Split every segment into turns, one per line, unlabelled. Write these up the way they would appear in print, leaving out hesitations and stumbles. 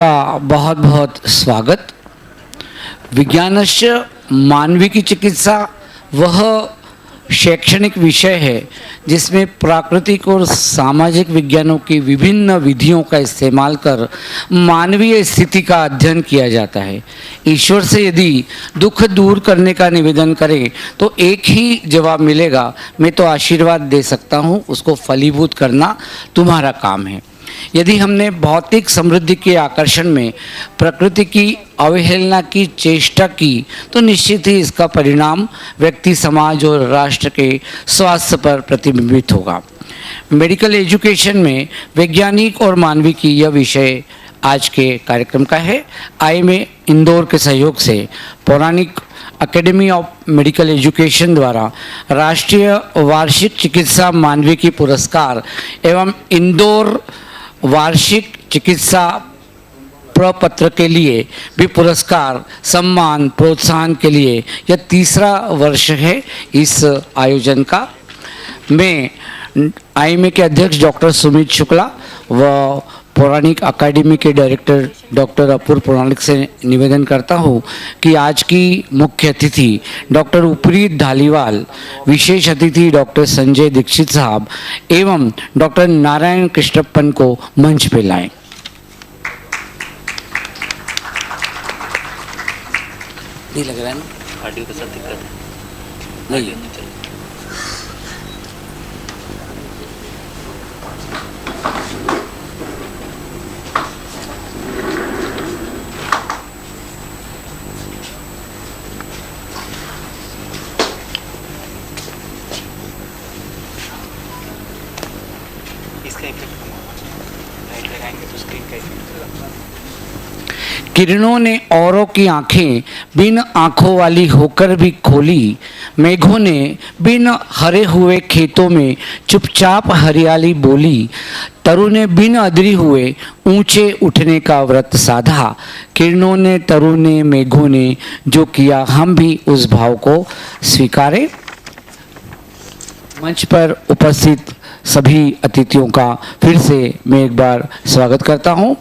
का बहुत बहुत स्वागत। विज्ञानस्य मानविकी चिकित्सा वह शैक्षणिक विषय है जिसमें प्राकृतिक और सामाजिक विज्ञानों की विभिन्न विधियों का इस्तेमाल कर मानवीय स्थिति का अध्ययन किया जाता है। ईश्वर से यदि दुख दूर करने का निवेदन करें तो एक ही जवाब मिलेगा, मैं तो आशीर्वाद दे सकता हूँ, उसको फलीभूत करना तुम्हारा काम है। यदि हमने भौतिक समृद्धि के आकर्षण में प्रकृति की अवहेलना की चेष्टा की तो निश्चित ही इसका परिणाम व्यक्ति, समाज और राष्ट्र के स्वास्थ्य पर प्रतिबिंबित होगा। मेडिकल एजुकेशन में वैज्ञानिक और मानविकी यह विषय आज के कार्यक्रम का है। आईएमए इंदौर के सहयोग से पौराणिक अकेडमी ऑफ मेडिकल एजुकेशन द्वारा राष्ट्रीय वार्षिक चिकित्सा मानविकी पुरस्कार एवं इंदौर वार्षिक चिकित्सा प्रपत्र के लिए भी पुरस्कार, सम्मान, प्रोत्साहन के लिए यह तीसरा वर्ष है इस आयोजन का। मैं आईएमए के अध्यक्ष डॉक्टर सुमित शुक्ला व पौराणिक अकादमी के डायरेक्टर डॉक्टर अपूर्व पुराणिक से निवेदन करता हूँ कि आज की मुख्य अतिथि डॉक्टर उपरी धालीवाल, विशेष अतिथि डॉक्टर संजय दीक्षित साहब एवं डॉक्टर नारायण कृष्णप्पन को मंच पे लाएं। नहीं लग रहा है ना? ऑडियो के साथ दिक्कत है नहीं। किरणों ने औरों की आंखें बिन आंखों वाली होकर भी खोली, मेघों ने बिन हरे हुए खेतों में चुपचाप हरियाली बोली, तरु ने बिन अदरी हुए ऊंचे उठने का व्रत साधा। किरणों ने, तरु ने, मेघों ने जो किया, हम भी उस भाव को स्वीकारें। मंच पर उपस्थित सभी अतिथियों का फिर से मैं एक बार स्वागत करता हूं।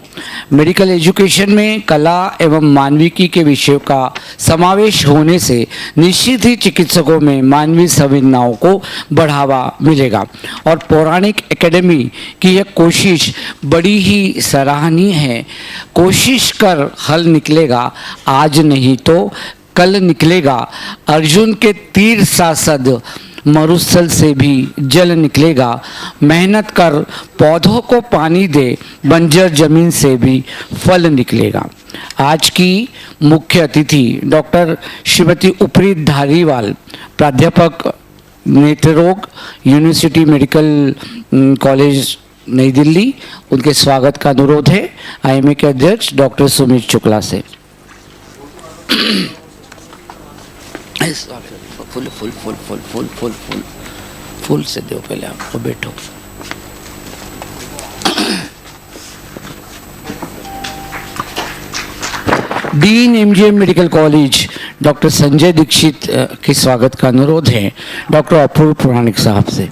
मेडिकल एजुकेशन में कला एवं मानविकी के विषयों का समावेश होने से निश्चित ही चिकित्सकों में मानवीय संवेदनाओं को बढ़ावा मिलेगा और पौराणिक एकेडमी की यह कोशिश बड़ी ही सराहनीय है। कोशिश कर हल निकलेगा, आज नहीं तो कल निकलेगा। अर्जुन के तीर सांसद मरुस्थल से भी जल निकलेगा। मेहनत कर पौधों को पानी दे, बंजर जमीन से भी फल निकलेगा। आज की मुख्य अतिथि डॉक्टर श्रीमती उपरी धारीवाल, प्राध्यापक नेत्र रोग, यूनिवर्सिटी मेडिकल कॉलेज नई दिल्ली, उनके स्वागत का अनुरोध है आईएमए के अध्यक्ष डॉक्टर सुमित शुक्ला से। फुल फुल फुल फुल फुल फुल फुल फुल से दो, पहले आपको बैठो। Dean MGM medical college doctor Sanjay Dikshit के स्वागत का अनुरोध है डॉक्टर अपूर्व पुराणिक साहब से।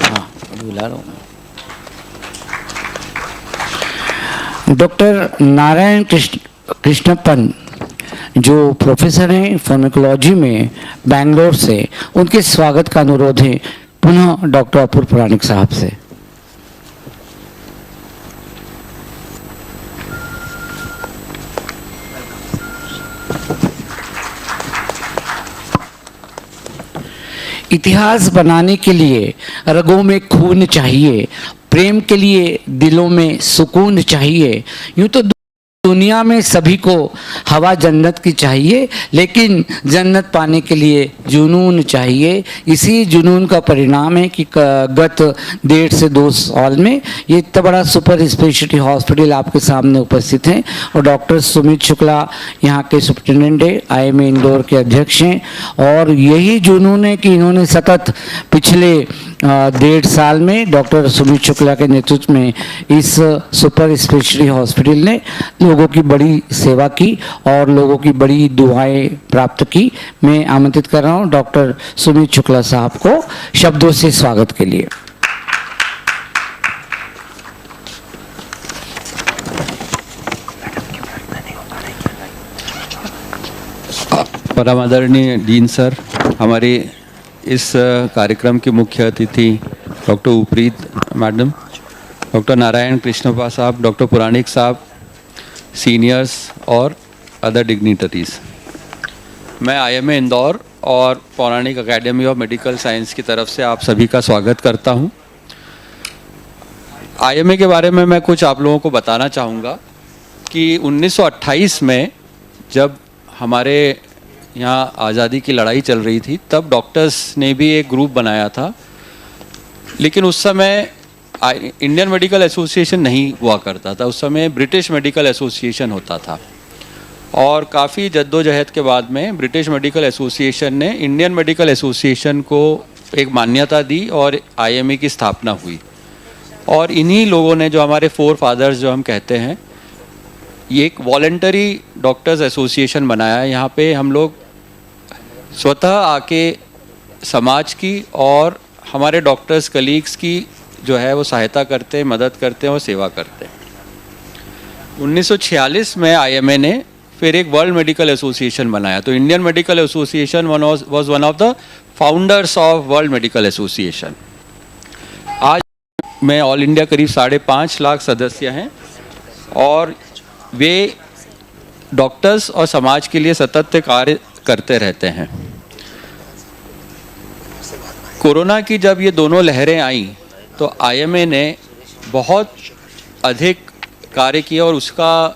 हाँ, बुला रहा हूँ। डॉक्टर नारायण कृष्णप्पन जो प्रोफेसर हैं फार्माकोलॉजी में बेंगलोर से, उनके स्वागत का अनुरोध है पुनः डॉक्टर अपूर्व पुराणिक साहब से। इतिहास बनाने के लिए रगों में खून चाहिए, प्रेम के लिए दिलों में सुकून चाहिए। यूं तो दुनिया में सभी को हवा जन्नत की चाहिए, लेकिन जन्नत पाने के लिए जुनून चाहिए। इसी जुनून का परिणाम है कि गत 1.5 से 2 साल में ये इतना बड़ा सुपर स्पेशलिटी हॉस्पिटल आपके सामने उपस्थित हैं और डॉक्टर सुमित शुक्ला यहाँ के सुप्रिटेंडेंट है, आईएमए इंदौर के अध्यक्ष हैं। और यही जुनून है कि इन्होंने सतत पिछले 1.5 साल में डॉक्टर सुमित शुक्ला के नेतृत्व में इस सुपर स्पेशलिटी हॉस्पिटल ने लोगों की बड़ी सेवा की और लोगों की बड़ी दुआएं प्राप्त की। मैं आमंत्रित कर रहा हूं डॉक्टर सुमित शुक्ला साहब को शब्दों से स्वागत के लिए।
परम आदरणीय डीन सर, हमारे इस कार्यक्रम के मुख्य अतिथि doctor उपरीत madam, doctor Narayan Krishnappa साहब, डॉक्टर पुराणिक साहब, सीनियर्स और अदर डिग्निटरीज। मैं आईएमए इंदौर और पौराणिक एकेडमी ऑफ मेडिकल साइंस की तरफ से आप सभी का स्वागत करता हूं। आईएमए के बारे में मैं कुछ आप लोगों को बताना चाहूँगा कि 1928 में जब हमारे यहाँ आज़ादी की लड़ाई चल रही थी, तब डॉक्टर्स ने भी एक ग्रुप बनाया था, लेकिन उस समय इंडियन मेडिकल एसोसिएशन नहीं हुआ करता था। उस समय ब्रिटिश मेडिकल एसोसिएशन होता था और काफ़ी जद्दोजहद के बाद में ब्रिटिश मेडिकल एसोसिएशन ने इंडियन मेडिकल एसोसिएशन को एक मान्यता दी और आईएमए की स्थापना हुई। और इन्हीं लोगों ने, जो हमारे फोर फादर्स जो हम कहते हैं, ये एक वॉलेंटरी डॉक्टर्स एसोसिएशन बनाया है। यहाँ पे हम लोग स्वतः आके समाज की और हमारे डॉक्टर्स कलीग्स की जो है वो सहायता करते हैं, मदद करते हैं और सेवा करते हैं। 1946 में आईएमए ने फिर एक वर्ल्ड मेडिकल एसोसिएशन बनाया। तो Indian medical association was one of the founders of world medical association. आज में ऑल इंडिया करीब 5.5 लाख सदस्य हैं और वे डॉक्टर्स और समाज के लिए सतत कार्य करते रहते हैं। कोरोना की जब ये दोनों लहरें आईं तो आईएमए ने बहुत अधिक कार्य किया और उसको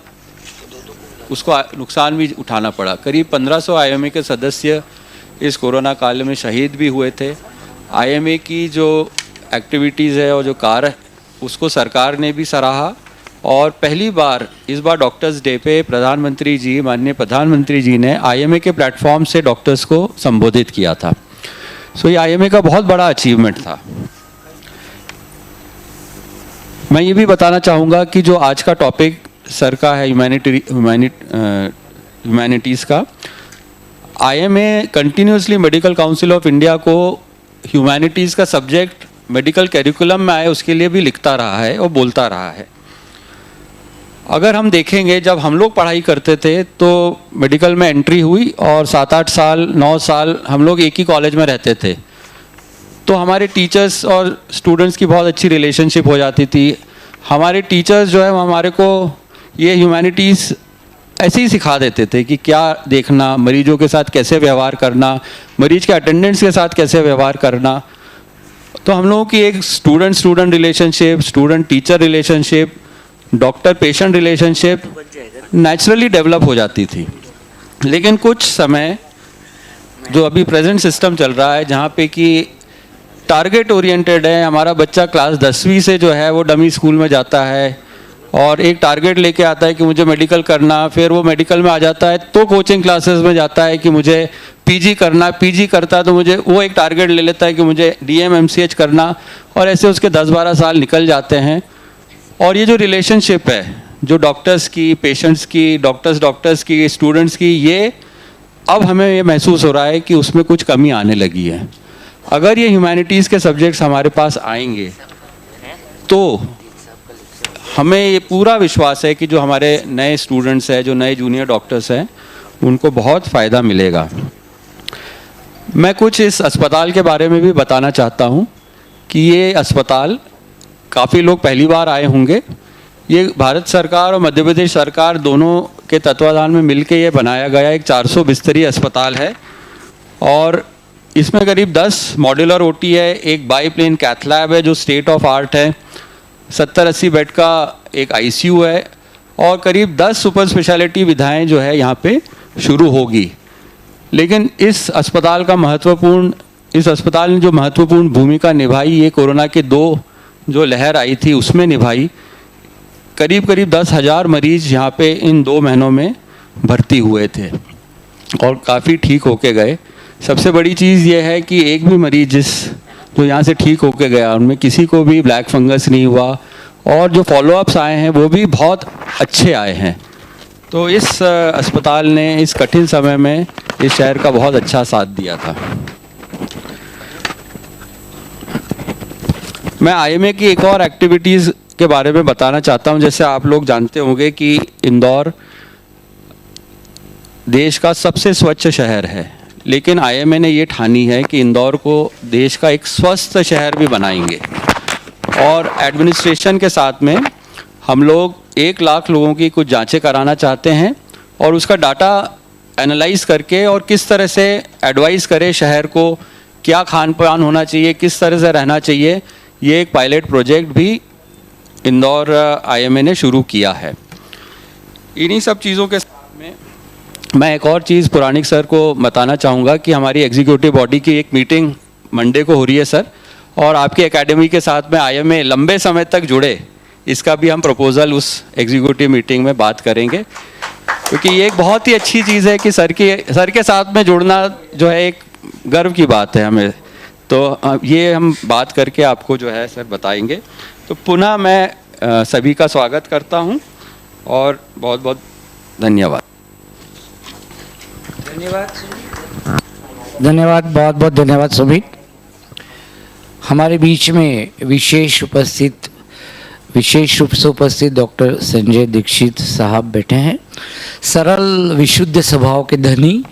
नुकसान भी उठाना पड़ा। करीब 1500 आईएमए के सदस्य इस कोरोना काल में शहीद भी हुए थे। आईएमए की जो एक्टिविटीज़ है और जो कार्य, उसको सरकार ने भी सराहा और पहली बार इस बार डॉक्टर्स डे पे प्रधानमंत्री जी, माननीय प्रधानमंत्री जी ने आईएमए के प्लेटफॉर्म से डॉक्टर्स को संबोधित किया था। सो ये आईएमए का बहुत बड़ा अचीवमेंट था। मैं ये भी बताना चाहूँगा कि जो आज का टॉपिक सर का है ह्यूमैनिटीज़ का, IMA continuously medical council of India को ह्यूमैनिटीज़ का सब्जेक्ट मेडिकल कैरिकुलम में आए उसके लिए भी लिखता रहा है और बोलता रहा है। अगर हम देखेंगे, जब हम लोग पढ़ाई करते थे तो मेडिकल में एंट्री हुई और 7-8 साल 9 साल हम लोग एक ही कॉलेज में रहते थे, तो हमारे टीचर्स और स्टूडेंट्स की बहुत अच्छी रिलेशनशिप हो जाती थी। हमारे टीचर्स जो है वो हमारे को ये ह्यूमैनिटीज़ ऐसे ही सिखा देते थे कि क्या देखना, मरीजों के साथ कैसे व्यवहार करना, मरीज के अटेंडेंट्स के साथ कैसे व्यवहार करना। तो हम लोगों की एक student relationship, student teacher relationship, doctor patient relationship naturally develop हो जाती थी। लेकिन कुछ समय जो अभी प्रेजेंट सिस्टम चल रहा है, जहाँ पे कि टारगेट ओरिएंटेड है, हमारा बच्चा क्लास 10वीं से जो है वो डमी स्कूल में जाता है और एक टारगेट लेके आता है कि मुझे मेडिकल करना, फिर वो मेडिकल में आ जाता है तो कोचिंग क्लासेस में जाता है कि मुझे पीजी करना, पीजी करता है तो मुझे वो एक टारगेट ले लेता है कि मुझे डीएम एमसीएच करना, और ऐसे उसके 10-12 साल निकल जाते हैं। और ये जो रिलेशनशिप है, जो डॉक्टर्स की, पेशेंट्स की, डॉक्टर्स की, स्टूडेंट्स की, ये अब हमें ये महसूस हो रहा है कि उसमें कुछ कमी आने लगी है। अगर ये ह्यूमैनिटीज़ के सब्जेक्ट्स हमारे पास आएंगे तो हमें ये पूरा विश्वास है कि जो हमारे नए स्टूडेंट्स हैं, जो नए जूनियर डॉक्टर्स हैं, उनको बहुत फ़ायदा मिलेगा। मैं कुछ इस अस्पताल के बारे में भी बताना चाहता हूँ कि ये अस्पताल, काफ़ी लोग पहली बार आए होंगे, ये भारत सरकार और मध्य प्रदेश सरकार दोनों के तत्वाधान में मिलके ये बनाया गया एक 400 बिस्तरी अस्पताल है और इसमें करीब 10 मॉड्यूलर ओटी है, एक बाईप्लेन कैथ लैब है जो स्टेट ऑफ आर्ट है, 70-80 बेड का एक आईसीयू है और करीब 10 सुपर स्पेशलिटी विधाएँ जो है यहाँ पे शुरू होगी। लेकिन इस अस्पताल ने जो महत्वपूर्ण भूमिका निभाई, ये कोरोना के 2 जो लहर आई थी उसमें निभाई। करीब 10,000 मरीज यहाँ पे इन 2 महीनों में भर्ती हुए थे और काफ़ी ठीक होके गए। सबसे बड़ी चीज़ ये है कि एक भी मरीज जो यहाँ से ठीक होके गया, उनमें किसी को भी ब्लैक फंगस नहीं हुआ और जो फॉलोअप्स आए हैं वो भी बहुत अच्छे आए हैं। तो इस अस्पताल ने इस कठिन समय में इस शहर का बहुत अच्छा साथ दिया था। मैं आईएमए की एक और एक्टिविटीज़ के बारे में बताना चाहता हूं। जैसे आप लोग जानते होंगे कि इंदौर देश का सबसे स्वच्छ शहर है, लेकिन आईएमए ने ये ठानी है कि इंदौर को देश का एक स्वस्थ शहर भी बनाएंगे। और एडमिनिस्ट्रेशन के साथ में हम लोग 1 लाख लोगों की कुछ जांचें कराना चाहते हैं और उसका डाटा एनालाइज करके और किस तरह से एडवाइस करे शहर को, क्या खान पान होना चाहिए, किस तरह से रहना चाहिए। ये एक पायलट प्रोजेक्ट भी इंदौर आईएमए ने शुरू किया है। इन्हीं सब चीज़ों के साथ में मैं एक और चीज़ पुराणिक सर को बताना चाहूँगा कि हमारी एग्जीक्यूटिव बॉडी की एक मीटिंग मंडे को हो रही है सर, और आपकी एकेडमी के साथ में आईएमए लंबे समय तक जुड़े, इसका भी हम प्रपोज़ल उस एग्जीक्यूटिव मीटिंग में बात करेंगे, क्योंकि ये एक बहुत ही अच्छी चीज़ है कि सर के साथ में जुड़ना जो है एक गर्व की बात है हमें। तो ये हम बात करके आपको जो है सर बताएंगे। तो पुनः मैं सभी का स्वागत करता हूँ और बहुत बहुत धन्यवाद।
धन्यवाद, बहुत बहुत धन्यवाद सुमित। हमारे बीच में विशेष रूप से उपस्थित डॉक्टर संजय दीक्षित साहब बैठे हैं। सरल विशुद्ध स्वभाव के धनी,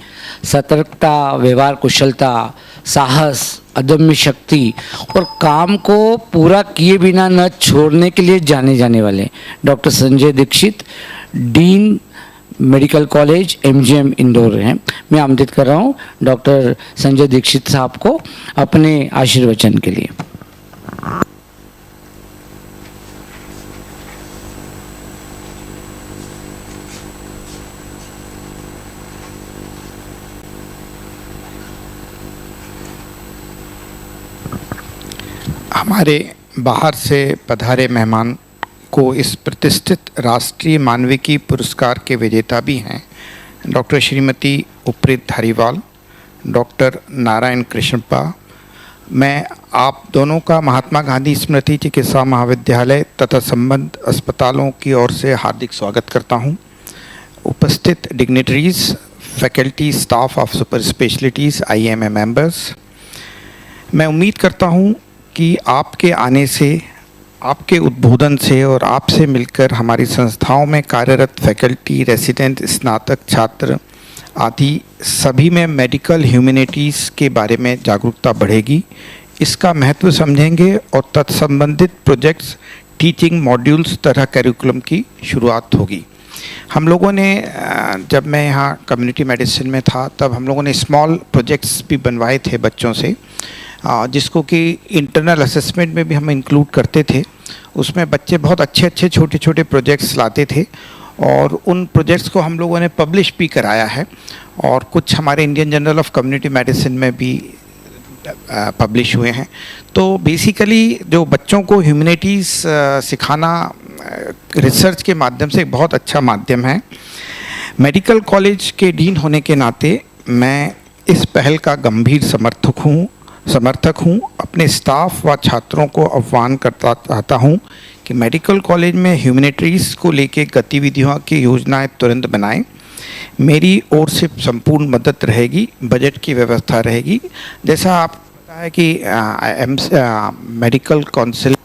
सतर्कता, व्यवहार कुशलता, साहस, अदम्य शक्ति और काम को पूरा किए बिना न छोड़ने के लिए जाने जाने वाले doctor Sanjay Dikshit dean medical college MGM Indore हैं। मैं आमंत्रित कर रहा हूँ डॉक्टर संजय दीक्षित साहब को अपने आशीर्वचन के लिए।
हमारे बाहर से पधारे मेहमान को इस प्रतिष्ठित राष्ट्रीय मानविकी पुरस्कार के विजेता भी हैं डॉक्टर श्रीमती उपरीत धारीवाल, डॉक्टर नारायण कृष्णप्पा। मैं आप दोनों का महात्मा गांधी स्मृति चिकित्सा महाविद्यालय तथा संबद्ध अस्पतालों की ओर से हार्दिक स्वागत करता हूं। उपस्थित dignitaries, faculty, staff of super specialities, IMA members, मैं उम्मीद करता हूं कि आपके आने से, आपके उद्बोधन से और आपसे मिलकर हमारी संस्थाओं में कार्यरत फैकल्टी, रेसिडेंट, स्नातक छात्र आदि सभी में मेडिकल ह्यूमैनिटीज़ के बारे में जागरूकता बढ़ेगी, इसका महत्व समझेंगे और तत्संबंधित प्रोजेक्ट्स, टीचिंग मॉड्यूल्स तरह करिकुलम की शुरुआत होगी। हम लोगों ने, जब मैं यहाँ कम्युनिटी मेडिसिन में था तब हम लोगों ने स्मॉल प्रोजेक्ट्स भी बनवाए थे बच्चों से, जिसको कि इंटरनल असेसमेंट में भी हम इंक्लूड करते थे। उसमें बच्चे बहुत अच्छे छोटे छोटे प्रोजेक्ट्स लाते थे और उन प्रोजेक्ट्स को हम लोगों ने पब्लिश भी कराया है और कुछ हमारे Indian journal of community medicine में भी पब्लिश हुए हैं। तो बेसिकली जो बच्चों को ह्यूमैनिटीज़ सिखाना रिसर्च के माध्यम से एक बहुत अच्छा माध्यम है। मेडिकल कॉलेज के डीन होने के नाते मैं इस पहल का गंभीर समर्थक हूँ। अपने स्टाफ व छात्रों को आह्वान करता चाहता हूँ कि मेडिकल कॉलेज में ह्यूमैनिटीज़ को लेके गतिविधियों की योजनाएं तुरंत बनाएं। मेरी ओर से संपूर्ण मदद रहेगी, बजट की व्यवस्था रहेगी। जैसा आपको पता है कि मेडिकल काउंसिल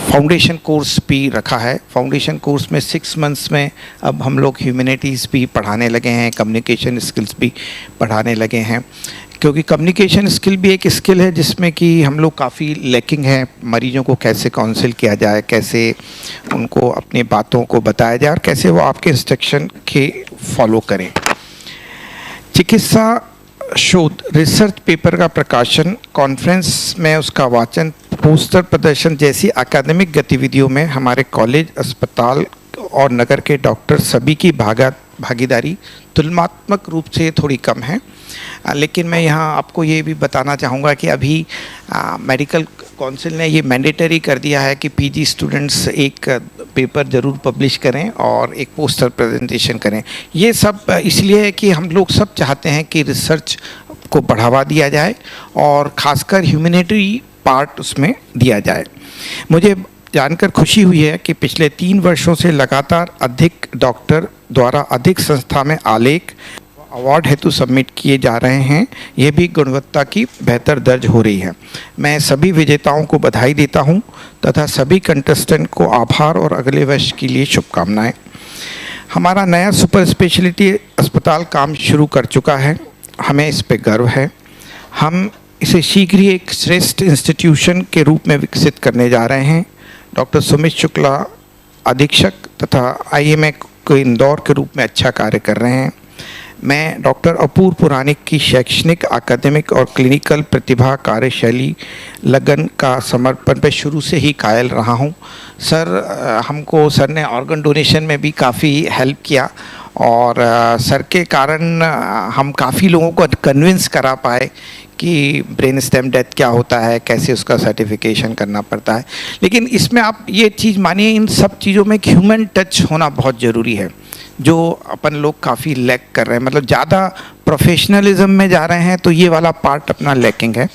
फाउंडेशन कोर्स भी रखा है। फाउंडेशन कोर्स में 6 मंथ्स में अब हम लोग ह्यूमैनिटीज़ भी पढ़ाने लगे हैं, कम्युनिकेशन स्किल्स भी पढ़ाने लगे हैं, क्योंकि कम्युनिकेशन स्किल भी एक स्किल है जिसमें कि हम लोग काफ़ी लैकिंग है। मरीजों को कैसे काउंसिल किया जाए, कैसे उनको अपनी बातों को बताया जाए और कैसे वो आपके इंस्ट्रक्शन के फॉलो करें। चिकित्सा शोध रिसर्च पेपर का प्रकाशन, कॉन्फ्रेंस में उसका वाचन, पोस्टर प्रदर्शन जैसी अकादमिक गतिविधियों में हमारे कॉलेज, अस्पताल और नगर के डॉक्टर सभी की भागीदारी तुलनात्मक रूप से थोड़ी कम है। लेकिन मैं यहाँ आपको ये भी बताना चाहूँगा कि अभी मेडिकल काउंसिल ने ये मैंडेटरी कर दिया है कि पीजी स्टूडेंट्स एक पेपर ज़रूर पब्लिश करें और एक पोस्टर प्रेजेंटेशन करें। ये सब इसलिए है कि हम लोग सब चाहते हैं कि रिसर्च को बढ़ावा दिया जाए और ख़ासकर ह्यूमैनिटी पार्ट उसमें दिया जाए। मुझे जानकर खुशी हुई है कि पिछले 3 वर्षों से लगातार अधिक डॉक्टर द्वारा अधिक संस्था में आलेख अवार्ड हेतु सबमिट किए जा रहे हैं, यह भी गुणवत्ता की बेहतर दर्ज हो रही है। मैं सभी विजेताओं को बधाई देता हूं तथा सभी कंटेस्टेंट को आभार और अगले वर्ष के लिए शुभकामनाएं। हमारा नया सुपर स्पेशलिटी अस्पताल काम शुरू कर चुका है, हमें इस पे गर्व है। हम इसे शीघ्र ही एक श्रेष्ठ इंस्टीट्यूशन के रूप में विकसित करने जा रहे हैं। डॉक्टर सुमित शुक्ला अधीक्षक तथा आईएमए को इंदौर के रूप में अच्छा कार्य कर रहे हैं। मैं डॉक्टर अपूर्व पुराणिक की शैक्षणिक, अकादमिक और क्लिनिकल प्रतिभा, कार्यशैली, लगन का समर्पण पे शुरू से ही कायल रहा हूँ। सर सर ने ऑर्गन डोनेशन में भी काफ़ी हेल्प किया और सर के कारण हम काफ़ी लोगों को कन्विंस करा पाए कि ब्रेन स्टेम डेथ क्या होता है, कैसे उसका सर्टिफिकेशन करना पड़ता है। लेकिन इसमें आप ये चीज़ मानिए, इन सब चीज़ों में ह्यूमन टच होना बहुत ज़रूरी है, जो अपन लोग काफ़ी लैक कर रहे हैं। मतलब ज़्यादा प्रोफेशनलिज्म में जा रहे हैं तो ये वाला पार्ट अपना लैकिंग है।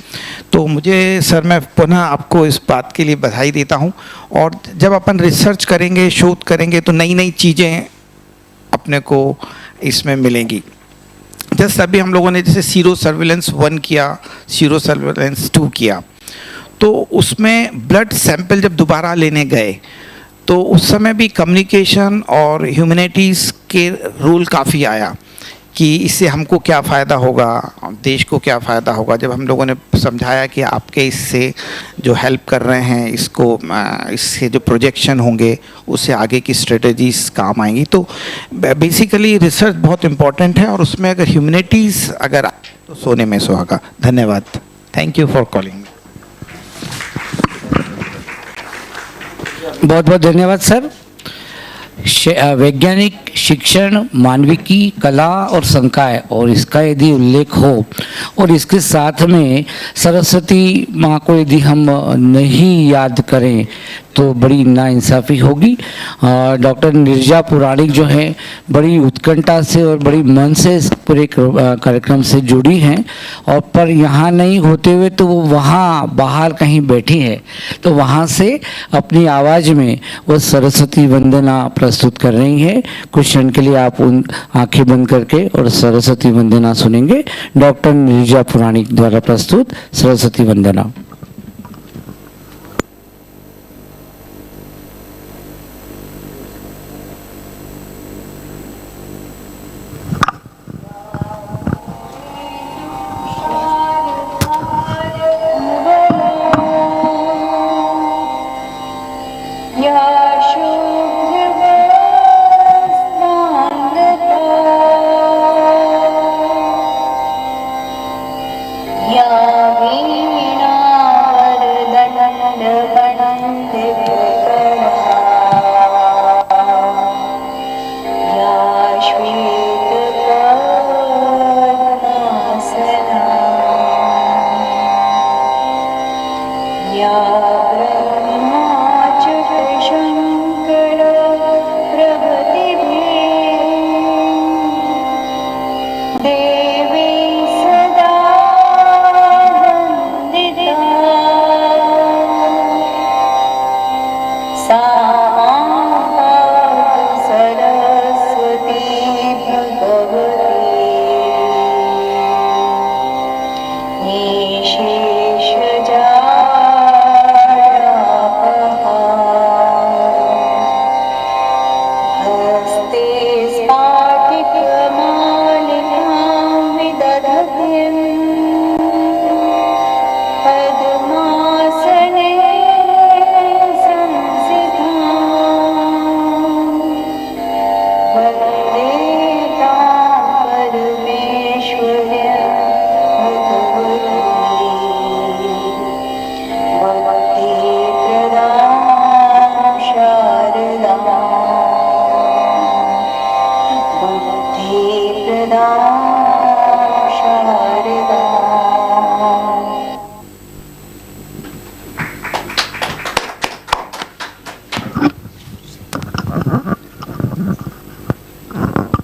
तो मुझे सर, मैं पुनः आपको इस बात के लिए बधाई देता हूँ। और जब अपन रिसर्च करेंगे, शोध करेंगे, तो नई नई चीज़ें अपने को इसमें मिलेंगी। जैसे अभी हम लोगों ने जैसे सीरो सर्विलेंस 1 किया, सीरो सर्विलेंस 2 किया, तो उसमें ब्लड सैंपल जब दोबारा लेने गए तो उस समय भी कम्युनिकेशन और ह्यूमैनिटीज़ के रोल काफ़ी आया कि इससे हमको क्या फ़ायदा होगा, देश को क्या फ़ायदा होगा। जब हम लोगों ने समझाया कि आपके इससे जो हेल्प कर रहे हैं, इससे जो प्रोजेक्शन होंगे उससे आगे की स्ट्रेटजीज काम आएंगी। तो बेसिकली रिसर्च बहुत इम्पॉर्टेंट है और उसमें अगर ह्यूमैनिटीज़ अगर तो सोने में सुहागा। धन्यवाद। Thank you for calling.
बहुत बहुत धन्यवाद सर। वैज्ञानिक, शिक्षण, मानविकी, कला और संकाय, और इसका यदि उल्लेख हो और इसके साथ में सरस्वती माँ को यदि हम नहीं याद करें तो बड़ी नाइंसाफ़ी होगी। डॉक्टर नीरजा पुराणिक जो हैं बड़ी उत्कंठा से और बड़ी मन से इस पूरे कार्यक्रम से जुड़ी हैं, और पर यहाँ नहीं होते हुए तो वो वहाँ बाहर कहीं बैठी हैं, तो वहाँ से अपनी आवाज़ में वो सरस्वती वंदना प्रस्तुत कर रही हैं। कुछ क्षण के लिए आप उन आंखें बंद करके और सरस्वती वंदना सुनेंगे। डॉक्टर नीरजा पुराणिक द्वारा प्रस्तुत सरस्वती वंदना।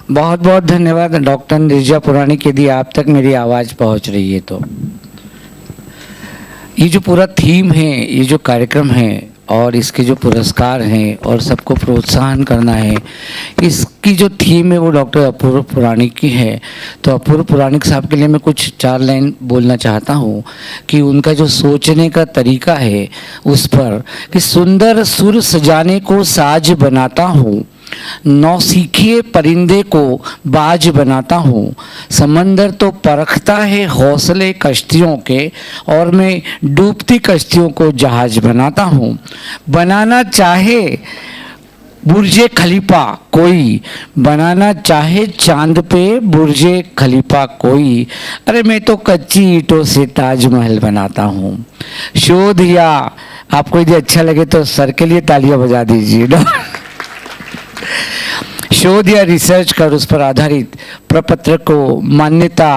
बहुत बहुत धन्यवाद डॉक्टर नीरजा पुराणिक। यदि आप तक मेरी आवाज़ पहुंच रही है तो ये जो पूरा थीम है, ये जो कार्यक्रम है, और इसके जो पुरस्कार हैं और सबको प्रोत्साहन करना है, इसकी जो थीम है वो डॉक्टर अपूर्व पुराणिक की है। तो अपूर्व पुराणिक साहब के लिए मैं कुछ 4 लाइन बोलना चाहता हूँ कि उनका जो सोचने का तरीका है उस पर, कि सुंदर सुर सजाने को साज बनाता हूँ, नौसीखिए परिंदे को बाज बनाता हूँ, समंदर तो परखता है हौसले कश्तियों के और मैं डूबती कश्तियों को जहाज बनाता हूँ। बनाना चाहे बुर्जे खलीफा कोई, बनाना चाहे चांद पे बुर्जे खलीफा कोई, अरे मैं तो कच्ची ईंटों से ताजमहल बनाता हूँ। शोध या आपको यदि अच्छा लगे तो सर के लिए तालियां बजा दीजिए। शोध या रिसर्च कर उस पर आधारित प्रपत्र को मान्यता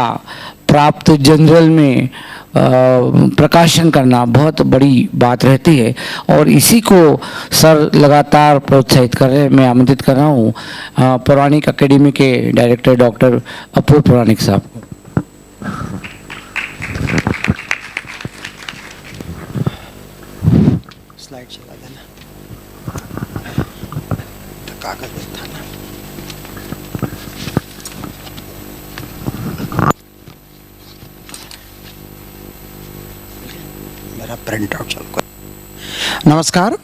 प्राप्त जर्नल में प्रकाशन करना बहुत बड़ी बात रहती है और इसी को सर लगातार प्रोत्साहित कर रहे हैं। मैं आमंत्रित कर रहा हूँ पौराणिक अकेडमी के डायरेक्टर डॉक्टर अपूर्व पुराणिक साहब को।
स्लाइड चला देना, कागज में था ना। मेरा प्रिंट आउट चल को। नमस्कार,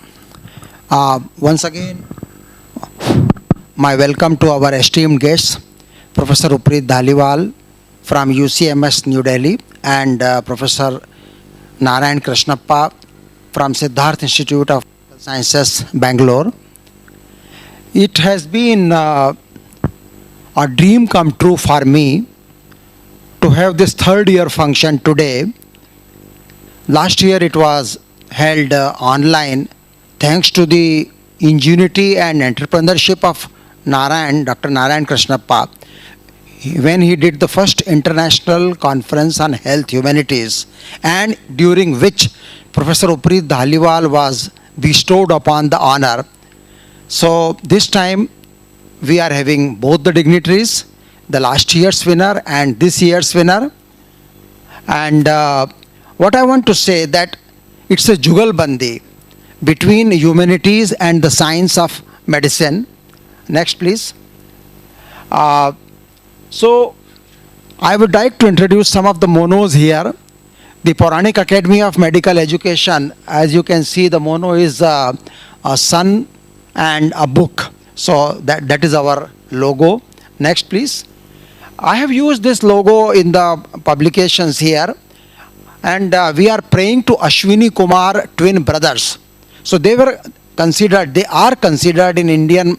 once again my welcome to our esteemed guests, Professor Uprit Dhaliwal from UCMS New Delhi and Professor Narayan Krishnappa from Siddharth Institute of Sciences, Bangalore. It has been a dream come true for me to have this third year function today. Last year it was held online thanks to the ingenuity and entrepreneurship of Dr. Narayan Krishnappa, when he did the first international conference on health humanities, and during which Professor Uprit Dhaliwal was bestowed upon the honor. So this time we are having both the dignitaries, the last year's winner and this year's winner. And what I want to say that it's a jugalbandi between humanities and the science of medicine. Next please. So I would like to introduce some of the monos here. The Puranic Academy of Medical Education, as you can see, the mono is a sun and a book. So that is our logo. Next please. I have used this logo in the publications here, and we are praying to Ashwini Kumar twin brothers. So they are considered in Indian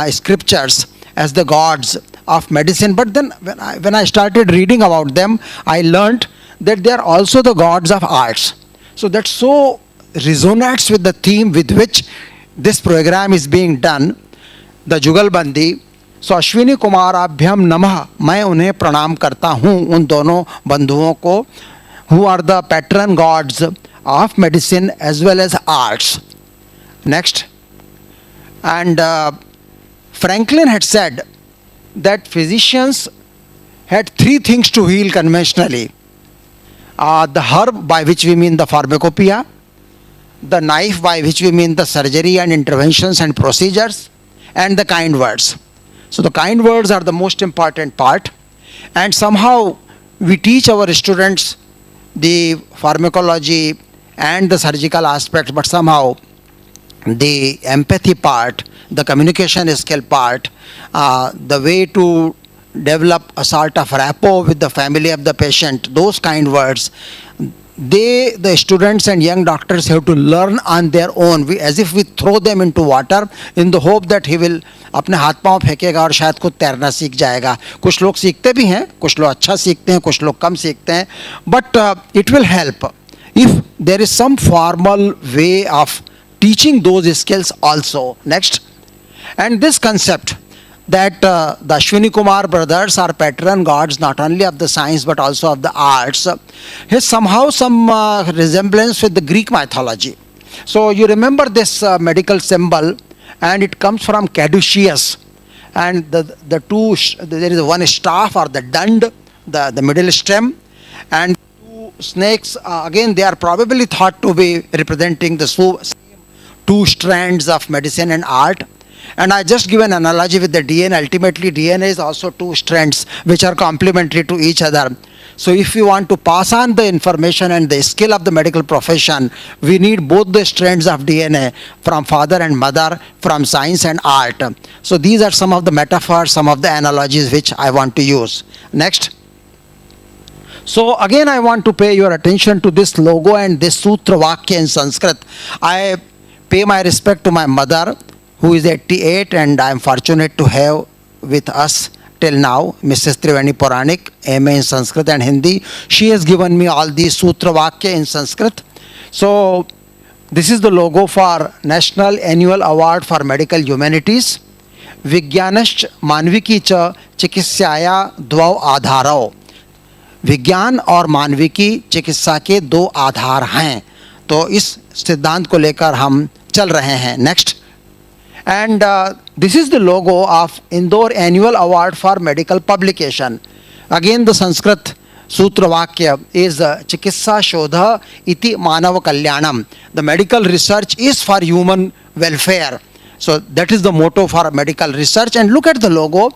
scriptures as the gods of medicine. But then when I started reading about them, I learnt that they are also the gods of arts. So that so resonates with the theme with which this program is being done, the Jugalbandi. So Ashwini Kumar अभ्यम नमः, मैं उन्हें प्रणाम करता हूँ, उन दोनों बंधुओं को, who are the patron gods of medicine as well as arts. Next. And Franklin had said that physicians had 3 things to heal conventionally. The herb, by which we mean the pharmacopoeia, the knife, by which we mean the surgery and interventions and procedures, and the kind words. So the kind words are the most important part, and somehow we teach our students the pharmacology and the surgical aspects, but somehow the empathy part, the communication skill part, the way to develop a sort of rapport with the family of the patient, those kind words, the students and young doctors have to learn on their own, as if we throw them into water in the hope that he will अपने हाथ पांव फेंकेगा और शायद खुद तैरना सीख जाएगा. कुछ लोग सीखते भी हैं, कुछ लोग अच्छा सीखते हैं, कुछ लोग कम सीखते हैं, but it will help if there is some formal way of teaching those skills also. Next. And this concept that the Ashwini Kumar brothers are patron gods not only of the science but also of the arts has somehow some resemblance with the Greek mythology. So you remember this medical symbol, and it comes from caduceus, and the two, there is one staff or the dund, the middle stem, and 2 snakes, again they are probably thought to be representing the same two strands of medicine and art. And I just give an analogy with the DNA. Ultimately, DNA is also two strands which are complementary to each other. So if you want to pass on the information and the skill of the medical profession, we need both the strands of DNA from father and mother, from science and art. So these are some of the metaphors, some of the analogies which I want to use. Next. So again, I want to pay your attention to this logo and this Sutra Vakya in Sanskrit. I pay my respect to my mother, who is 88, and I am fortunate to have with us till now Mrs. Triveni Puranik, MA in Sanskrit and Hindi. She has given me all these Sutra Vakya in Sanskrit. So this is the logo for National Annual Award for Medical Humanities. Vigyanascha Manviki cha Chikitsyaya Dvau Adharao. विज्ञान और मानविकी चिकित्सा के दो आधार हैं, तो इस सिद्धांत को लेकर हम चल रहे हैं. Next. And this is the logo of Indore annual award for medical publication. Again the Sanskrit sutra vakya is चिकित्सा शोध इति मानव कल्याणम. The medical research is for human welfare. So that is the motto for medical research. And look at the logo.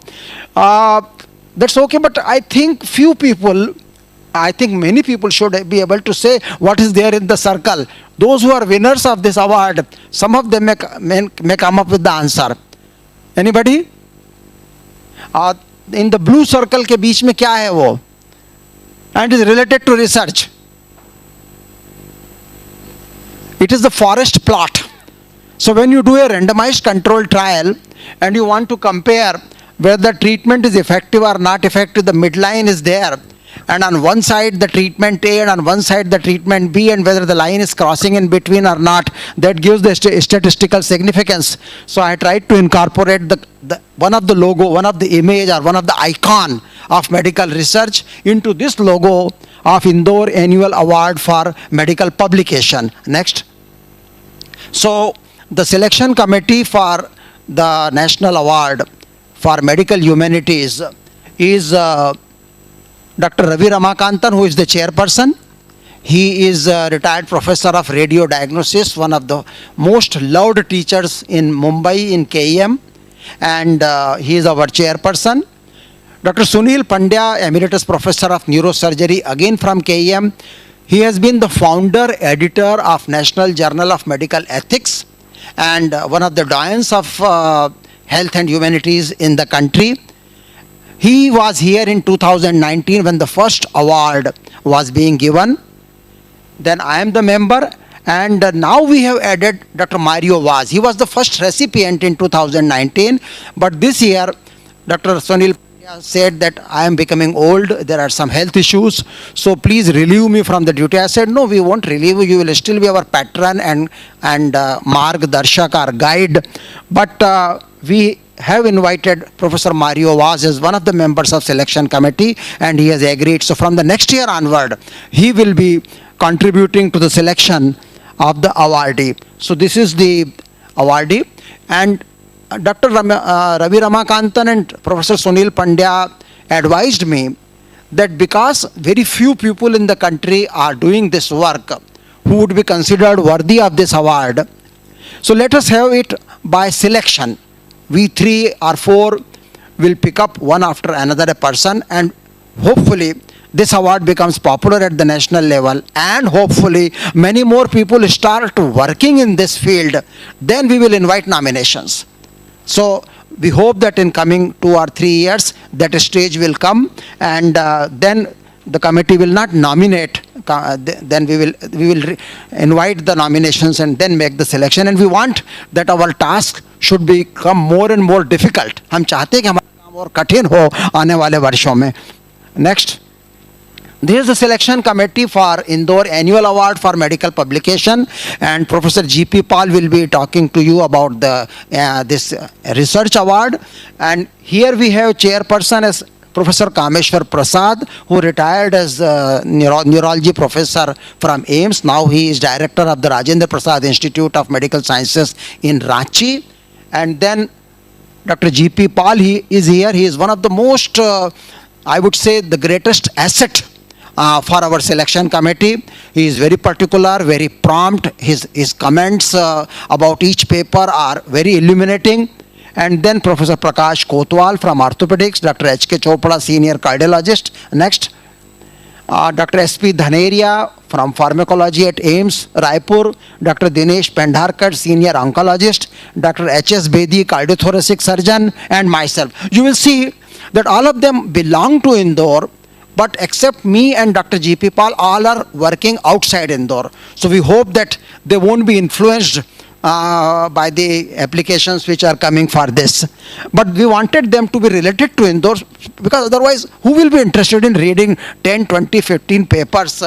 That's okay, but I think many people should be able to say what is there in the circle. Those who are winners of this award, some of them may come up with the answer. Anybody? In the blue circle के बीच में क्या है वो? And is related to research. It is the forest plot. So when you do a randomized control trial and you want to compare whether the treatment is effective or not effective, the midline is there, and on one side the treatment A and on one side the treatment B, and whether the line is crossing in between or not, that gives the statistical significance. So I tried to incorporate the one of the logo, one of the image or one of the icon of medical research into this logo of Indore Annual Award for Medical Publication. Next. So the selection committee for the National Award for Medical Humanities is Dr. Ravi Ramakantan, who is the chairperson. He is a retired professor of radio diagnosis, one of the most loved teachers in Mumbai in KEM, and he is our chairperson. Dr. Sunil Pandya, emeritus professor of neurosurgery, again from KEM. He has been the founder, editor of National Journal of Medical Ethics, and one of the doyens of health and humanities in the country. He was here in 2019 when the first award was being given. Then I am the member, and now we have added Dr. Mario Vaz. He was the first recipient in 2019, but this year Dr. Sunil said that I am becoming old, there are some health issues, so please relieve me from the duty. I said, no, we won't relieve you, you will still be our patron and Marg Darshak, our guide. But we have invited Professor Mario Vaz as one of the members of selection committee, and he has agreed. So from the next year onward, he will be contributing to the selection of the awardee. So this is the awardee, and Dr. Ravi Ramakantan and Professor Sunil Pandya advised me that because very few people in the country are doing this work who would be considered worthy of this award, so let us have it by selection. We 3 or 4 will pick up one after another a person, and hopefully this award becomes popular at the national level, and hopefully many more people start working in this field. Then we will invite nominations. So we hope that in coming 2 or 3 years that stage will come, and then the committee will not nominate, then we will invite the nominations and then make the selection. And we want that our task should become more and more difficult. हम चाहते हैं कि हमारा काम और कठिन हो आने वाले वर्षों में. Next. This is the selection committee for Indore Annual Award for Medical Publication, and Professor G.P. Pal will be talking to you about the this research award. And here we have chairperson as Professor Kameshwar Prasad, who retired as neurology professor from AIMS. Now he is director of the Rajendra Prasad Institute of Medical Sciences in Ranchi. And then Dr. G.P. Pal, he is here. He is one of the most, I would say, the greatest asset for our selection committee. He is very particular, very prompt. His comments about each paper are very illuminating. And then Professor Prakash Kotwal from orthopedics, Dr. H.K. Chopra, senior cardiologist. Next, Dr. S.P. Dhaneria from pharmacology at AIMS, Raipur, Dr. Dinesh Pendharkar, senior oncologist, Dr. H.S. Bedi, cardiothoracic surgeon, and myself. You will see that all of them belong to Indore, but except me and Dr. G.P. Pal, all are working outside Indore. So we hope that they won't be influenced by the applications which are coming for this. But we wanted them to be related to Indore, because otherwise who will be interested in reading 10, 20, 15 papers,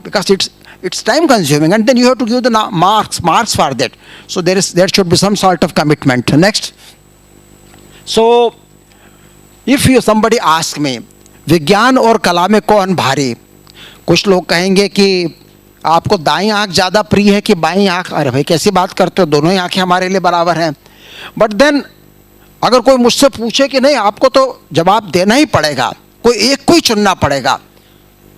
because it's time consuming, and then you have to give the marks for that. So there should be some sort of commitment. Next. So if somebody asks me, विज्ञान और कला में कौन भारी, कुछ लोग कहेंगे कि आपको दाईं आंख ज़्यादा प्रिय है कि बाईं आंख. अरे भाई कैसी बात करते हो, दोनों ही आंखें हमारे लिए बराबर हैं. बट देन अगर कोई मुझसे पूछे कि नहीं आपको तो जवाब देना ही पड़ेगा, कोई एक को ही चुनना पड़ेगा,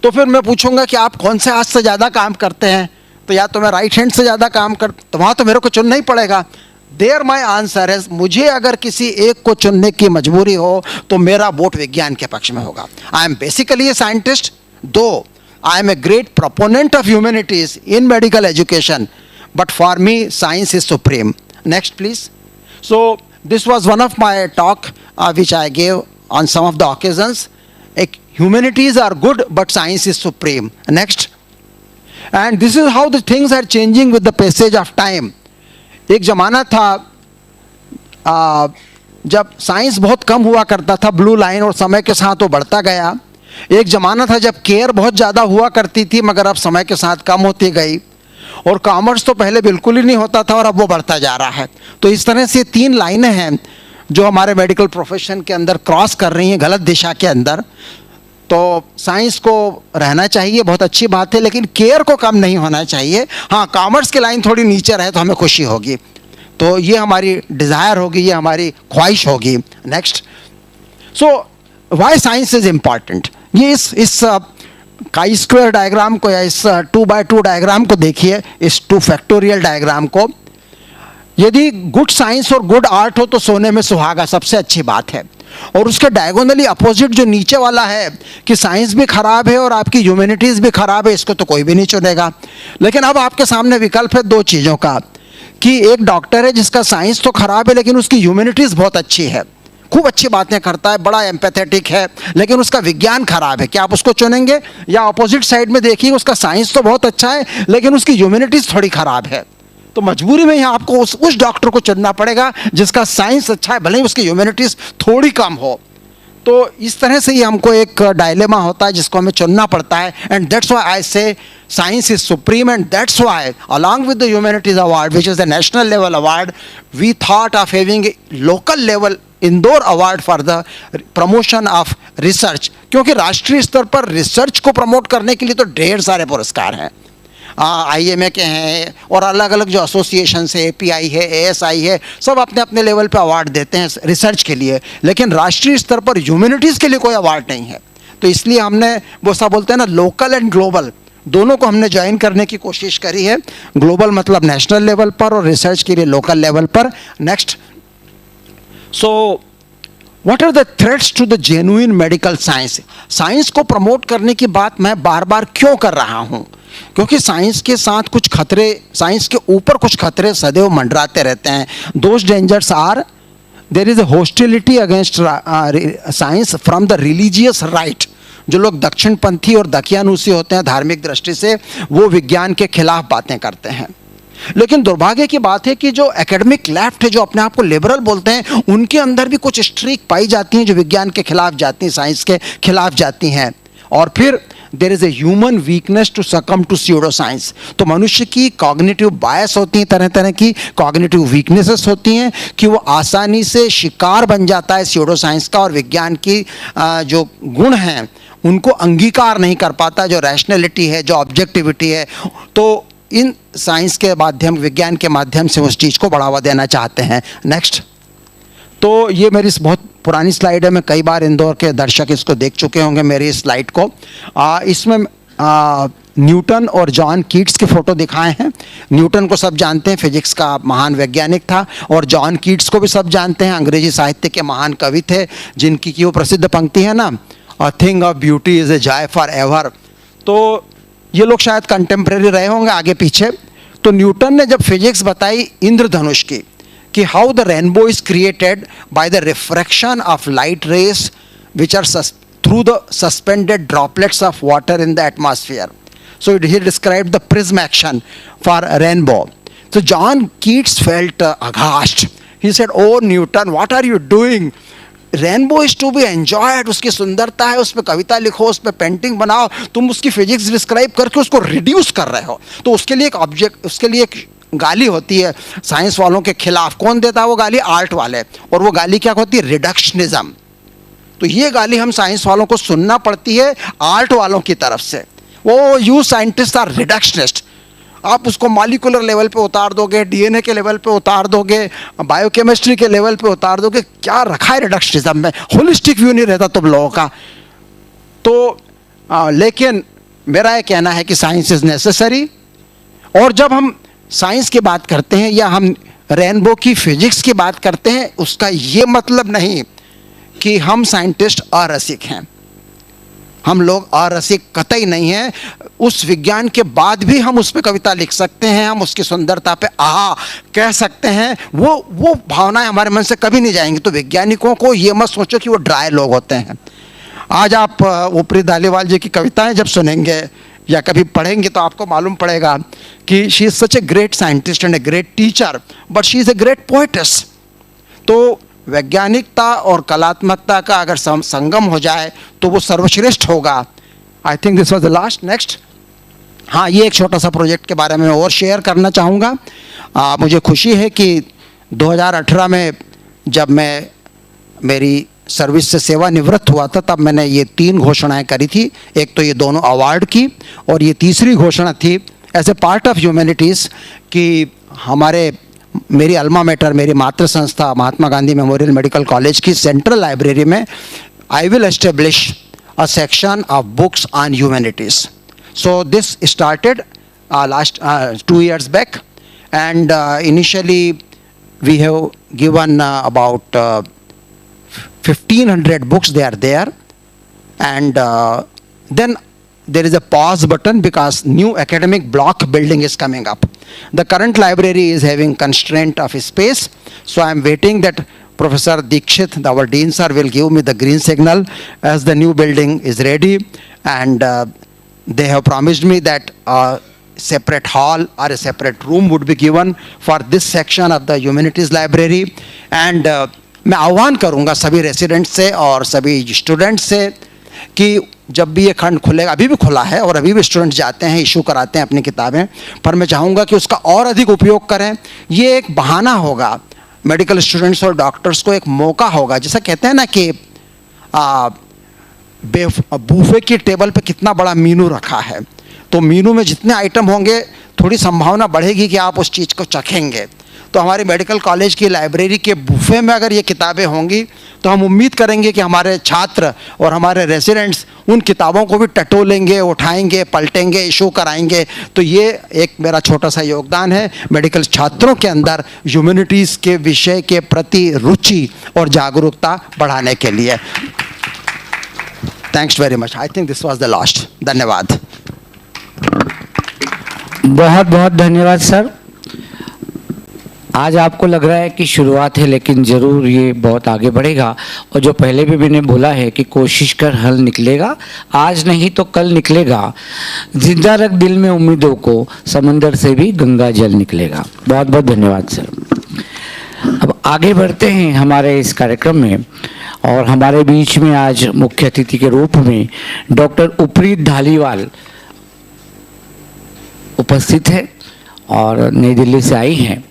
तो फिर मैं पूछूंगा कि आप कौन से हाथ से ज़्यादा काम करते हैं. तो या तो मैं राइट हैंड से ज़्यादा काम तो वहाँ तो मेरे को चुनना ही पड़ेगा. देयर माई आंसर है, मुझे अगर किसी एक को चुनने की मजबूरी हो तो मेरा वोट विज्ञान के पक्ष में होगा. I am basically a scientist, दो I am a great proponent of humanities in medical education, but for me science is supreme. Next please. So this was one of my talk which I gave on some of the occasions. Humanities are good but science is supreme. Next. And this is how the things are changing with the passage of time. एक ज़माना था जब science बहुत कम हुआ करता था, blue line, और समय के साथ वो बढ़ता गया. एक ज़माना था जब केयर बहुत ज़्यादा हुआ करती थी, मगर अब समय के साथ कम होती गई. और कॉमर्स तो पहले बिल्कुल ही नहीं होता था और अब वो बढ़ता जा रहा है. तो इस तरह से तीन लाइनें हैं जो हमारे मेडिकल प्रोफेशन के अंदर क्रॉस कर रही हैं गलत दिशा के अंदर. तो साइंस को रहना चाहिए, बहुत अच्छी बात है, लेकिन केयर को कम नहीं होना चाहिए. हाँ, कॉमर्स की लाइन थोड़ी नीचे रहे तो हमें खुशी होगी. तो ये हमारी डिज़ायर होगी, ये हमारी ख्वाहिश होगी. Next. So why science is important. ये इस काई स्क्वायर डायग्राम को या इस 2x2 डायग्राम को देखिए, इस 2 फैक्टोरियल डायग्राम को. यदि गुड साइंस और गुड आर्ट हो तो सोने में सुहागा, सबसे अच्छी बात है. और उसके डायगोनली अपोजिट जो नीचे वाला है कि साइंस भी खराब है और आपकी ह्यूमैनिटीज़ भी खराब है, इसको तो कोई भी नहीं चुनेगा. लेकिन अब आपके सामने विकल्प है दो चीज़ों का, कि एक डॉक्टर है जिसका साइंस तो खराब है लेकिन उसकी ह्यूमैनिटीज़ बहुत अच्छी है, खूब अच्छी बातें करता है, बड़ा एम्पैथेटिक है, लेकिन उसका विज्ञान खराब है. क्या आप उसको चुनेंगे? या अपोजिट साइड में देखिए, उसका साइंस तो बहुत अच्छा है लेकिन उसकी ह्यूमैनिटीज़ थोड़ी खराब है. तो मजबूरी में यहाँ आपको उस डॉक्टर को चुनना पड़ेगा जिसका साइंस अच्छा है, भले ही उसकी ह्यूमैनिटीज़ थोड़ी कम हो. तो इस तरह से ही हमको एक डायलेमा होता है जिसको हमें चुनना पड़ता है. एंड दैट्स व्हाई आई से science is supreme, and that's why along with the humanities award, which is the national level award, we thought of having a local level Indore award for the promotion of research. क्योंकि राष्ट्रीय स्तर पर research को promote करने के लिए तो ढेर सारे पुरस्कार हैं, IMA के हैं और अलग अलग जो एसोसिएशन है, API है, ASI है, सब अपने अपने लेवल पे अवार्ड देते हैं रिसर्च के लिए. लेकिन राष्ट्रीय स्तर पर ह्यूमैनिटीज़ के लिए कोई अवार्ड नहीं है. तो इसलिए हमने वो सब बोलते हैं ना, लोकल एंड ग्लोबल, दोनों को हमने ज्वाइन करने की कोशिश करी है. ग्लोबल मतलब नेशनल लेवल पर और रिसर्च के लिए लोकल लेवल पर. Next. So what are the threats to the genuine medical science. Science को प्रमोट करने की बात मैं बार बार क्यों कर रहा हूँ? क्योंकि साइंस के साथ कुछ खतरे, साइंस के ऊपर कुछ खतरे सदैव मंडराते रहते हैं. Those dangers are, there is a hostility against science from the religious right. जो लोग दक्षिणपंथी और दकियानूसी होते हैं धार्मिक दृष्टि से, वो विज्ञान के खिलाफ बातें करते हैं. लेकिन दुर्भाग्य की बात है कि जो एकेडमिक लेफ्ट है, जो अपने आप को लिबरल बोलते हैं, उनके अंदर भी कुछ स्ट्रीक पाई जाती हैं जो विज्ञान के खिलाफ जाती हैं, साइंस के खिलाफ जाती हैं. और फिर there is a human weakness to succumb to pseudo science. तो मनुष्य की कॉग्निटिव बायस होती हैं, तरह तरह की कॉग्निटिव वीकनेसेस होती हैं कि वो आसानी से शिकार बन जाता है स्यूडो साइंस का, और विज्ञान की जो गुण हैं उनको अंगीकार नहीं कर पाता, जो रैशनैलिटी है, जो ऑब्जेक्टिविटी है. तो इन साइंस के माध्यम, विज्ञान के माध्यम से उस चीज़ को बढ़ावा देना चाहते हैं. नेक्स्ट. तो ये मेरी बहुत पुरानी स्लाइड है, मैं कई बार इंदौर के दर्शक इसको देख चुके होंगे मेरी इस स्लाइड को। इसमें न्यूटन और जॉन कीट्स के फोटो दिखाए हैं। न्यूटन को सब जानते हैं, फिजिक्स का महान वैज्ञानिक था, और जॉन कीट्स को भी सब जानते हैं, अंग्रेजी साहित्य के महान कवि थे, जिनकी की वो प्रसिद्ध पंक्ति है ना, a thing of beauty is a joy for ever. तो ये लोग शायद कंटेम्प्रेरी रहे होंगे आगे पीछे। तो न्यूटन ने जब फिजिक्स बताई इंद्रधनुष की, कि how the rainbow is created by the refraction of light rays which are through the suspended droplets of water in the atmosphere. So he described the prism action for a rainbow. So John Keats felt aghast. He said, "Oh Newton, what are you doing? Rainbow is to be enjoyed. उसकी सुंदरता है, उस पर कविता लिखो, उस पर painting बनाओ, तुम उसकी फिजिक्स डिस्क्राइब करके उसको रिड्यूस कर रहे हो." तो उसके लिए एक ऑब्जेक्ट, उसके लिए एक गाली होती है साइंस वालों के खिलाफ। कौन देता है वो गाली? आर्ट वाले। और वो गाली क्या होती है? रिडक्शनिज्म। तो ये गाली हम साइंस वालों को सुनना पड़ती है आर्ट वालों की तरफ से। वो यू साइंटिस्ट आर रिडक्शनिस्ट। आप उसको मॉलिक्यूलर लेवल पे उतार दोगे, डीएनए के लेवल पे उतार दोगे, बायोकेमिस्ट्री के लेवल पे उतार दोगे, क्या रखा है रिडक्शनिज्म में? होलिस्टिक व्यू नहीं रहता तुम लोगों का। तो लेकिन मेरा ये कहना है कि साइंस इज नेसेसरी। और जब हम साइंस की बात करते हैं या हम रेनबो की फिजिक्स की बात करते हैं, उसका ये मतलब नहीं कि हम साइंटिस्ट अरसिक हैं। हम लोग अरसिक कतई नहीं हैं। उस विज्ञान के बाद भी हम उस पर कविता लिख सकते हैं, हम उसकी सुंदरता पे आहा कह सकते हैं। वो भावनाएं हमारे मन से कभी नहीं जाएंगी। तो वैज्ञानिकों को ये मत सोचो कि वो ड्राई लोग होते हैं। आज आप ऊपरी धालीवाल जी की कविताएं जब सुनेंगे या कभी पढ़ेंगे तो आपको मालूम पड़ेगा कि she is such a great scientist and a great teacher, but she is a great poetess. तो वैज्ञानिकता और कलात्मकता का अगर संगम हो जाए तो वो सर्वश्रेष्ठ होगा। I think this was the last. Next. हाँ, ये एक छोटा सा प्रोजेक्ट के बारे में और शेयर करना चाहूँगा। मुझे खुशी है कि 2018 में जब मैं मेरी सर्विस से सेवानिवृत्त हुआ था, तब मैंने ये 3 घोषणाएं करी थी। एक तो ये दोनों अवार्ड की, और ये तीसरी घोषणा थी as a part of humanities कि मेरी अल्मा मेटर, मेरी मातृ संस्था Mahatma Gandhi memorial medical college की सेंट्रल लाइब्रेरी में I will establish a section of books on humanities. So this started last 2 years back, and initially we have given about 1,500 books. They are there, and then there is a pause button because new academic block building is coming up. The current library is having constraint of space, so I am waiting that Professor Dikshit, our Dean sir, will give me the green signal as the new building is ready, and they have promised me that a separate hall or a separate room would be given for this section of the Humanities library. And मैं आह्वान करूँगा सभी residents से और सभी students से कि जब भी ये खंड खुलेगा, अभी भी खुला है और अभी भी स्टूडेंट्स जाते हैं, इशू कराते हैं अपनी किताबें, पर मैं चाहूँगा कि उसका और अधिक उपयोग करें। ये एक बहाना होगा मेडिकल स्टूडेंट्स और डॉक्टर्स को, एक मौका होगा। जैसा कहते हैं ना कि बूफे की टेबल पे कितना बड़ा मीनू रखा है, तो मीनू में जितने आइटम होंगे थोड़ी संभावना बढ़ेगी कि आप उस चीज़ को चखेंगे। तो हमारी मेडिकल कॉलेज की लाइब्रेरी के बूफे में अगर ये किताबें होंगी तो हम उम्मीद करेंगे कि हमारे छात्र और हमारे रेसिडेंट्स उन किताबों को भी टटोलेंगे, उठाएंगे, पलटेंगे, इशू कराएंगे। तो ये एक मेरा छोटा सा योगदान है मेडिकल छात्रों के अंदर ह्यूमैनिटीज़ के विषय के प्रति रुचि और जागरूकता बढ़ाने के लिए। Thanks very much. I think this was the last. धन्यवाद।
बहुत बहुत धन्यवाद सर। आज आपको लग रहा है कि शुरुआत है, लेकिन ज़रूर ये बहुत आगे बढ़ेगा। और जो पहले भी मैंने बोला है कि कोशिश कर हल निकलेगा, आज नहीं तो कल निकलेगा। जिंदा रख दिल में उम्मीदों को, समंदर से भी गंगा जल निकलेगा। बहुत बहुत धन्यवाद सर। अब आगे बढ़ते हैं हमारे इस कार्यक्रम में, और हमारे बीच में आज मुख्य अतिथि के रूप में डॉक्टर उपरीत धालीवाल उपस्थित है और नई दिल्ली से आई हैं।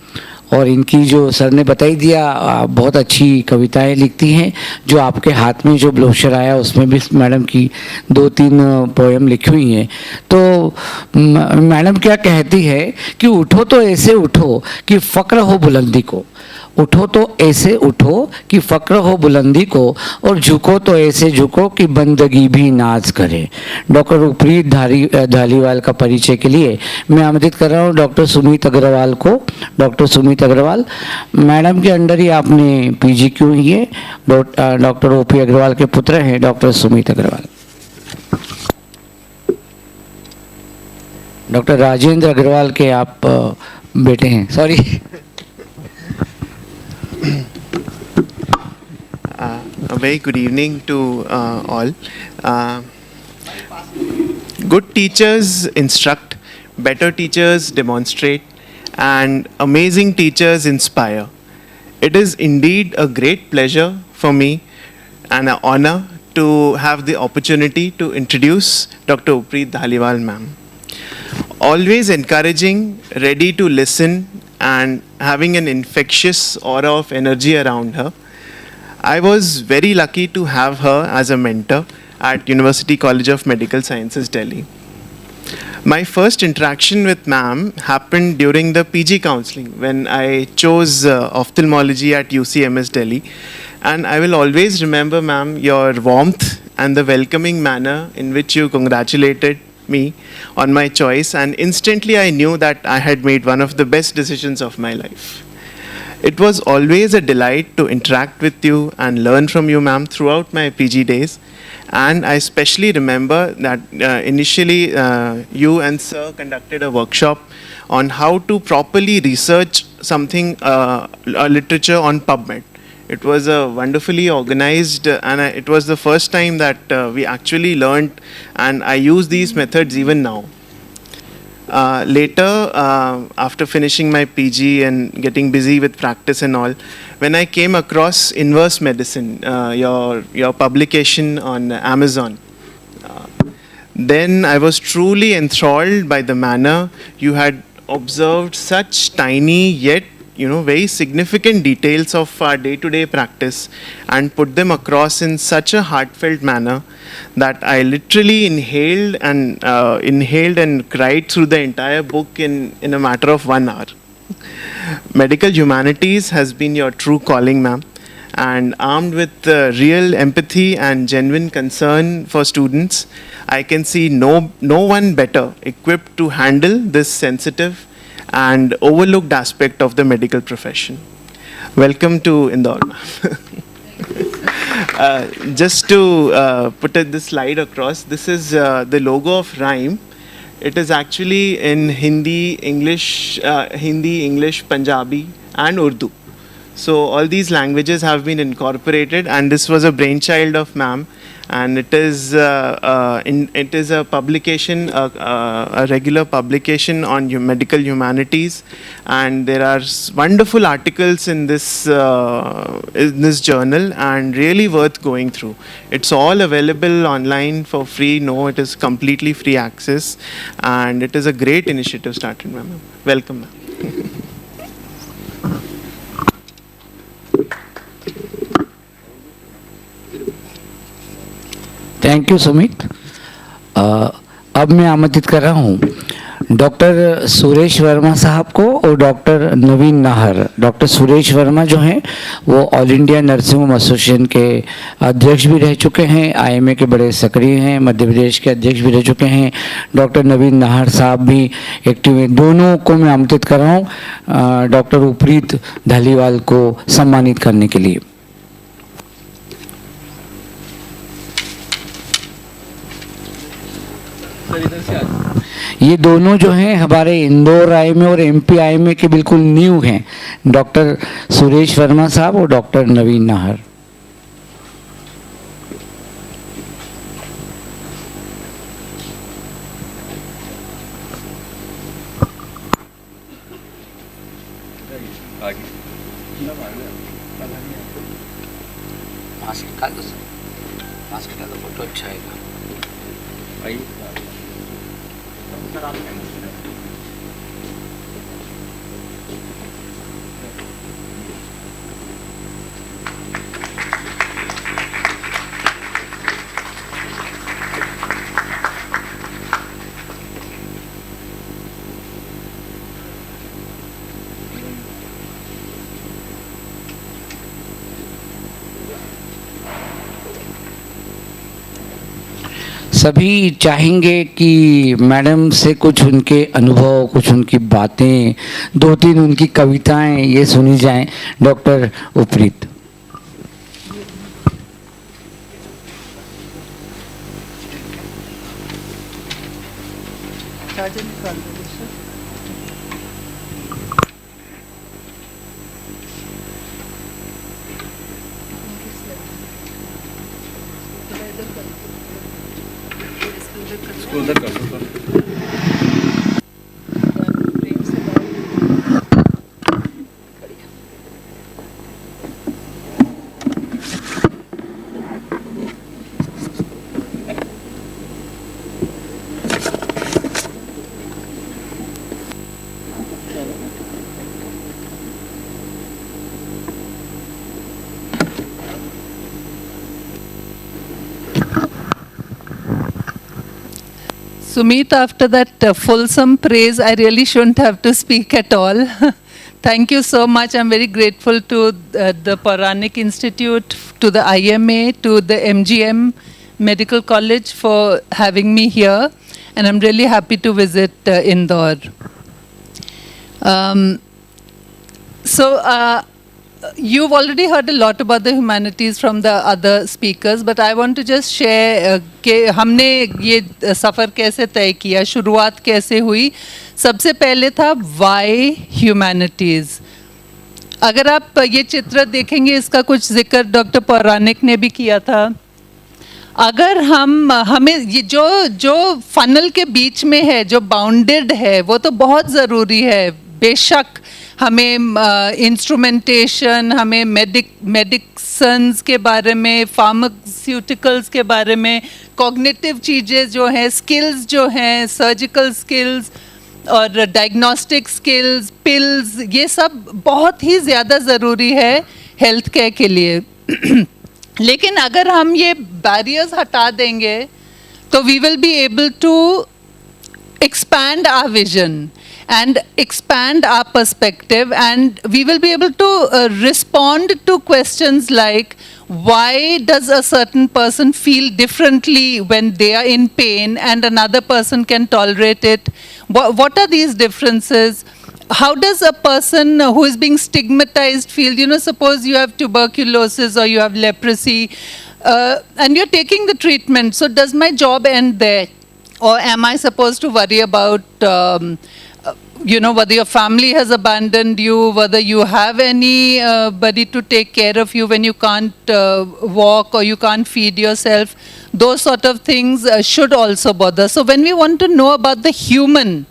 और इनकी जो सर ने बताई दिया, बहुत अच्छी कविताएं लिखती हैं। जो आपके हाथ में जो ब्रोशर आया उसमें भी मैडम की 2-3 पोएम लिखी हुई हैं। तो मैडम क्या कहती है कि उठो तो ऐसे उठो कि फ़क्र हो बुलंदी को, उठो तो ऐसे उठो कि फ़क्र हो बुलंदी को, और झुको तो ऐसे झुको कि बंदगी भी नाज करे। डॉक्टर उपरीत धालीवाल का परिचय के लिए मैं आमंत्रित कर रहा हूँ डॉक्टर सुमित अग्रवाल को। डॉक्टर सुमित अग्रवाल मैडम के अंडर ही आपने पीजी क्यों है। डॉक्टर ओपी अग्रवाल के पुत्र हैं डॉक्टर सुमित अग्रवाल। डॉक्टर राजेंद्र अग्रवाल के आप बेटे हैं, sorry.
A very good evening to all. Good teachers instruct, better teachers demonstrate, and amazing teachers inspire. It is indeed a great pleasure for me and an honor to have the opportunity to introduce Dr. Uprit Dhaliwal ma'am. Always encouraging, ready to listen, and having an infectious aura of energy around her. I was very lucky to have her as a mentor at University College of Medical Sciences, Delhi. My first interaction with ma'am happened during the PG counseling when I chose ophthalmology at UCMS Delhi. And I will always remember, ma'am, your warmth and the welcoming manner in which you congratulated me on my choice. And instantly I knew that I had made one of the best decisions of my life. It was always a delight to interact with you and learn from you, ma'am, throughout my PG days. And I especially remember that initially you and sir conducted a workshop on how to properly research something, a literature on PubMed. It was a wonderfully organized, and it was the first time that we actually learned, and I use these methods even now. Later, after finishing my PG and getting busy with practice and all, when I came across Inverse Medicine, your publication on Amazon, then I was truly enthralled by the manner you had observed such tiny yet very significant details of our day-to-day practice and put them across in such a heartfelt manner that I literally inhaled and cried through the entire book in a matter of 1 hour. Medical Humanities has been your true calling, ma'am, and armed with real empathy and genuine concern for students, I can see no one better equipped to handle this sensitive and overlooked aspect of the medical profession. Welcome to Indore. Just to put this slide across, this is the logo of Rhyme. It is actually in Hindi, English, Punjabi, and Urdu. So all these languages have been incorporated, and this was a brainchild of ma'am. And it is a publication, a regular publication on medical humanities, and there are wonderful articles in this journal, and really worth going through. It's all available online for free. No, it is completely free access, and it is a great initiative started, ma'am. Welcome, ma'am.
Thank you Sumit. अब मैं आमंत्रित कर रहा हूँ doctor Suresh Verma साहब को और doctor नवीन Nahar. Doctor Suresh Verma जो हैं वो all India nursing home association के अध्यक्ष भी रह चुके हैं, आईएमए के बड़े सक्रिय हैं, मध्य प्रदेश के अध्यक्ष भी रह चुके हैं। डॉक्टर नवीन नाहर साहब भी एक्टिव हैं। दोनों को मैं आमंत्रित कर रहा हूँ डॉक्टर उपरीत धालीवाल को सम्मानित करने के लिए। ये दोनों जो हैं हमारे इंदौर आईएमए और एमपी आईएमए के बिल्कुल न्यू हैं, डॉक्टर सुरेश वर्मा साहब और डॉक्टर नवीन नाहर। मास्क निकाल दो, मास्क निकाल दो, फोटो अच्छा आएगा भाई। सभी चाहेंगे कि मैडम से कुछ उनके अनुभव, कुछ उनकी बातें, दो तीन उनकी कविताएं ये सुनी जाएं। Doctor उपरीत।
Sumit, after that fulsome praise, I really shouldn't have to speak at all. Thank you so much. I'm very grateful to the Puranic Institute, to the IMA, to the MGM Medical College for having me here. And I'm really happy to visit Indore. You've already heard a lot about the humanities from the other speakers, but I want to just share कि हमने ये सफ़र कैसे तय किया, शुरुआत कैसे हुई। सबसे पहले था why humanities। अगर आप ये चित्र देखेंगे, इसका कुछ जिक्र डॉक्टर पौराणिक ने भी किया था। अगर हमें ये जो फनल के बीच में है, जो बाउंडेड है, वो तो बहुत ज़रूरी है। बेशक हमें इंस्ट्रूमेंटेशन, हमें मेडिसिन्स के बारे में, फार्मास्यूटिकल्स के बारे में, कॉग्निटिव चीज़ें जो हैं, स्किल्स जो हैं, सर्जिकल स्किल्स और डायग्नोस्टिक स्किल्स, पिल्स, ये सब बहुत ही ज़्यादा ज़रूरी है हेल्थ केयर के लिए। लेकिन अगर हम ये बैरियर्स हटा देंगे तो we will be able to expand our vision and expand our perspective, and we will be able to respond to questions like why does a certain person feel differently when they are in pain and another person can tolerate it? What are these differences? How does a person who is being stigmatized feel? You know, suppose you have tuberculosis or you have leprosy and you're taking the treatment, so does my job end there? Or am I supposed to worry about, whether your family has abandoned you, whether you have anybody to take care of you when you can't walk or you can't feed yourself? Those sort of things should also bother. So when we want to know about the human,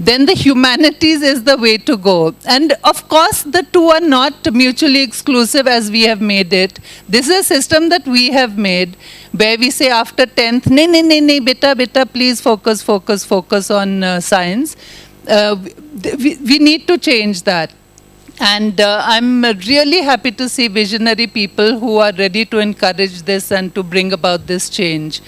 then the humanities is the way to go. And of course, the two are not mutually exclusive as we have made it. This is a system that we have made where we say after 10th, nay, beta, please focus on science. We need to change that. And I'm really happy to see visionary people who are ready to encourage this and to bring about this change.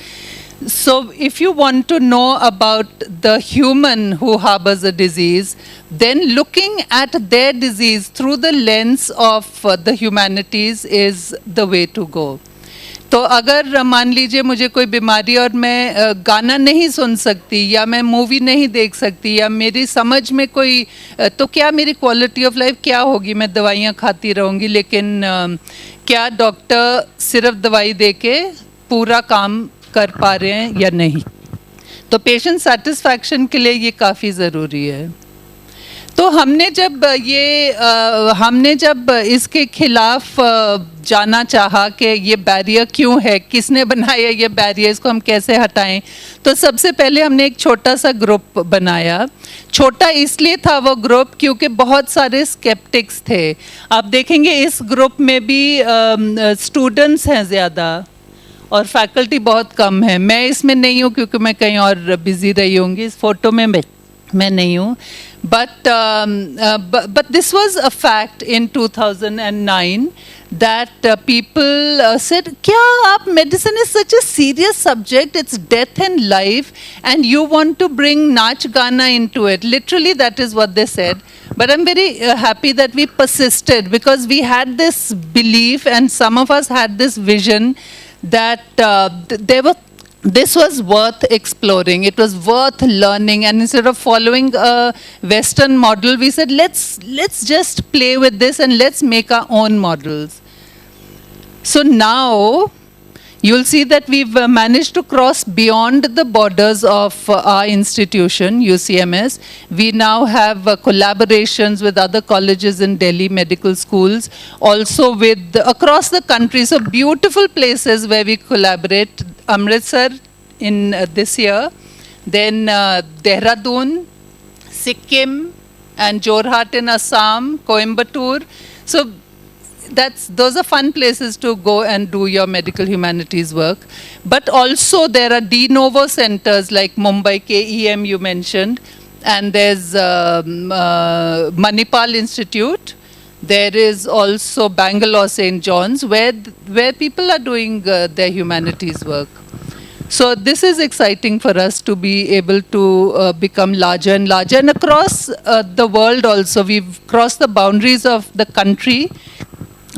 So if you want to know about the human who harbors a disease, then looking at their disease through the lens of the humanities is the way to go. तो अगर मान लीजिए मुझे कोई बीमारी और मैं गाना नहीं सुन सकती या मैं मूवी नहीं देख सकती या मेरी समझ में कोई, तो क्या मेरी क्वालिटी ऑफ लाइफ क्या होगी? मैं दवाइयाँ खाती रहूँगी, लेकिन क्या डॉक्टर सिर्फ दवाई दे के पूरा काम कर पा रहे हैं या नहीं? तो पेशेंट सेटिस्फैक्शन के लिए ये काफ़ी ज़रूरी है। तो हमने जब इसके खिलाफ जाना चाहा कि ये बैरियर क्यों है, किसने बनाया ये बैरियर, इसको हम कैसे हटाएं, तो सबसे पहले हमने एक छोटा सा ग्रुप बनाया। छोटा इसलिए था वो ग्रुप क्योंकि बहुत सारे स्केप्टिक्स थे। आप देखेंगे इस ग्रुप में भी स्टूडेंट्स हैं ज़्यादा और फैकल्टी बहुत कम है। मैं इसमें नहीं हूँ क्योंकि मैं कहीं और बिजी रही होंगी, इस फोटो में मैं नहीं हूँ। But this was a fact in 2009 that people said, क्या आप medicine is such a serious subject, it's death and life, and you want to bring Nach Gana into it. Literally that is what they said. But I'm very happy that we persisted because we had this belief and some of us had this vision that there were this was worth exploring. It was worth learning, and instead of following a Western model, we said let's just play with this and let's make our own models. So now you'll see that we've managed to cross beyond the borders of our institution, UCMS. We now have collaborations with other colleges in Delhi, medical schools, also with across the country. So beautiful places where we collaborate. Amritsar in this year, then Dehradun, Sikkim, and Jorhat in Assam, Coimbatore. So those are fun places to go and do your medical humanities work. But also there are de novo centers like Mumbai KEM you mentioned, and there's Manipal Institute. There is also Bangalore St. John's where people are doing their humanities work. So this is exciting for us to be able to become larger and larger, and across the world also. We've crossed the boundaries of the country,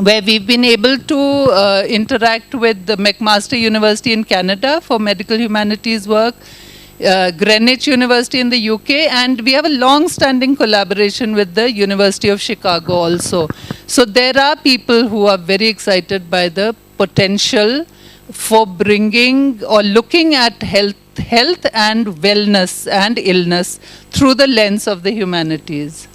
where we've been able to interact with the McMaster University in Canada for medical humanities work, Greenwich University in the UK, and we have a long-standing collaboration with the University of Chicago also. So there are people who are very excited by the potential for bringing or looking at health and wellness and illness through the lens of the humanities.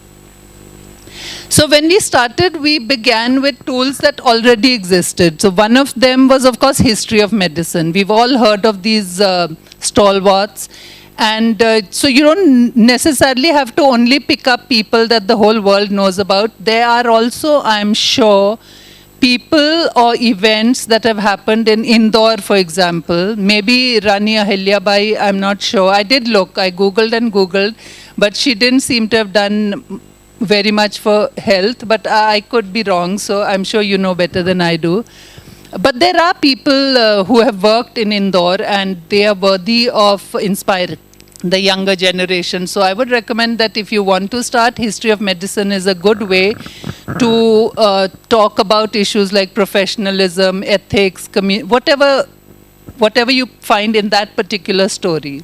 So when we started, we began with tools that already existed. So one of them was, of course, history of medicine. We've all heard of these stalwarts. And so you don't necessarily have to only pick up people that the whole world knows about. There are also, I'm sure, people or events that have happened in Indore, for example. Maybe Rani Ahilyabai, I'm not sure. I did look, I Googled, but she didn't seem to have done very much for health, but I could be wrong, so I'm sure you know better than I do. But there are people who have worked in Indore, and they are worthy of inspiring the younger generation. So I would recommend that if you want to start, history of medicine is a good way to talk about issues like professionalism, ethics, whatever you find in that particular story.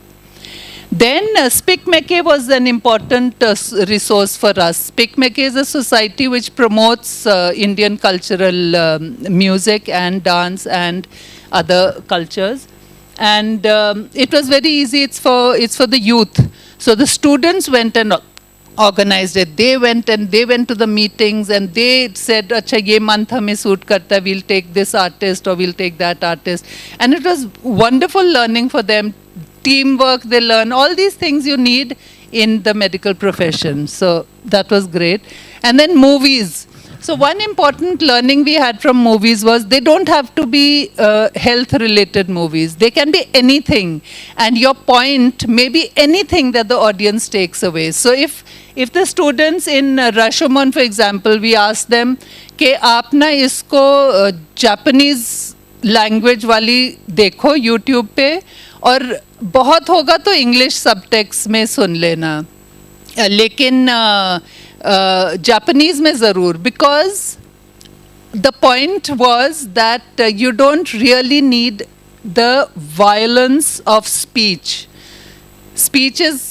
Then SPIC-MACAY was an important resource for us. SPIC-MACAY is a society which promotes Indian cultural music and dance and other cultures. And it was very easy. It's for the youth. So the students went and organized it. They went to the meetings and they said, "Acha, ye month hame suit karta. We'll take this artist or we'll take that artist." And it was wonderful learning for them. Teamwork, they learn all these things you need in the medical profession. So that was great. And then movies. So one important learning we had from movies was they don't have to be health-related movies. They can be anything. And your point may be anything that the audience takes away. So if the students in Rashomon, for example, we ask them, कि आप ना इसको Japanese language वाली देखो YouTube पे, और बहुत होगा तो इंग्लिश सबटेक्स्ट में सुन लेना, लेकिन जापानीज में ज़रूर, because the point was that you don't really need the violence of speech. Speech is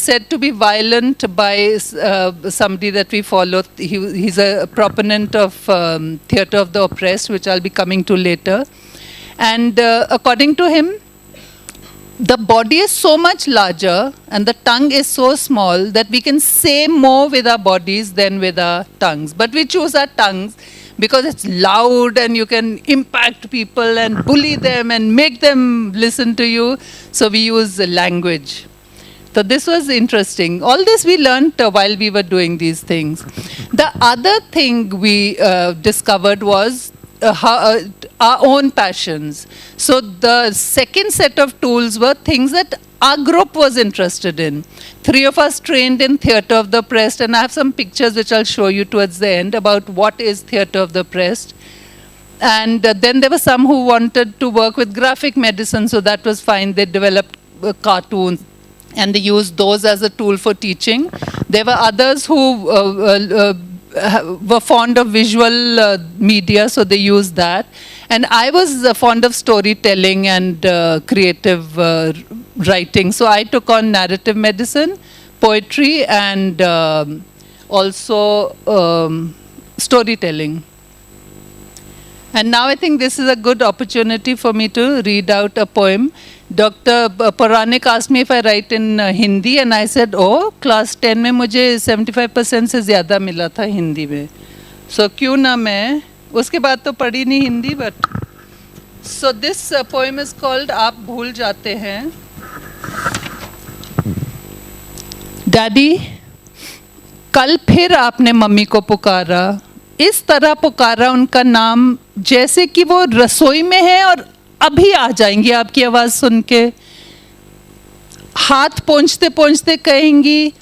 said to be violent by somebody that we follow. He's a proponent of theatre of the oppressed, which I'll be coming to later. And according to him, the body is so much larger and the tongue is so small that we can say more with our bodies than with our tongues. But we choose our tongues because it's loud and you can impact people and bully them and make them listen to you. So we use language. So this was interesting. All this we learned while we were doing these things. The other thing we discovered was our own passions. So the second set of tools were things that our group was interested in. 3 of us trained in theatre of the oppressed, and I have some pictures which I'll show you towards the end about what is theatre of the oppressed. And then there were some who wanted to work with graphic medicine, so that was fine. They developed cartoons and they used those as a tool for teaching. There were others who were fond of visual media, so they used that. And I was fond of storytelling and creative writing. So I took on narrative medicine, poetry, and also storytelling. And now I think this is a good opportunity for me to read out a poem. Dr. Puranik asked me if I write in Hindi, and I said, oh, class 10 में मुझे 75% से ज़्यादा मिला था हिंदी में. So क्यों ना मैं, उसके बाद तो पढ़ी नहीं Hindi, but so this poem is called आप भूल जाते हैं. डैडी, कल फिर आपने मम्मी को पुकारा, इस तरह पुकारा उनका नाम जैसे कि वो रसोई में है और अभी आ जाएंगी आपकी आवाज़ सुन के. हाथ पोंछते पोंछते कहेंगी,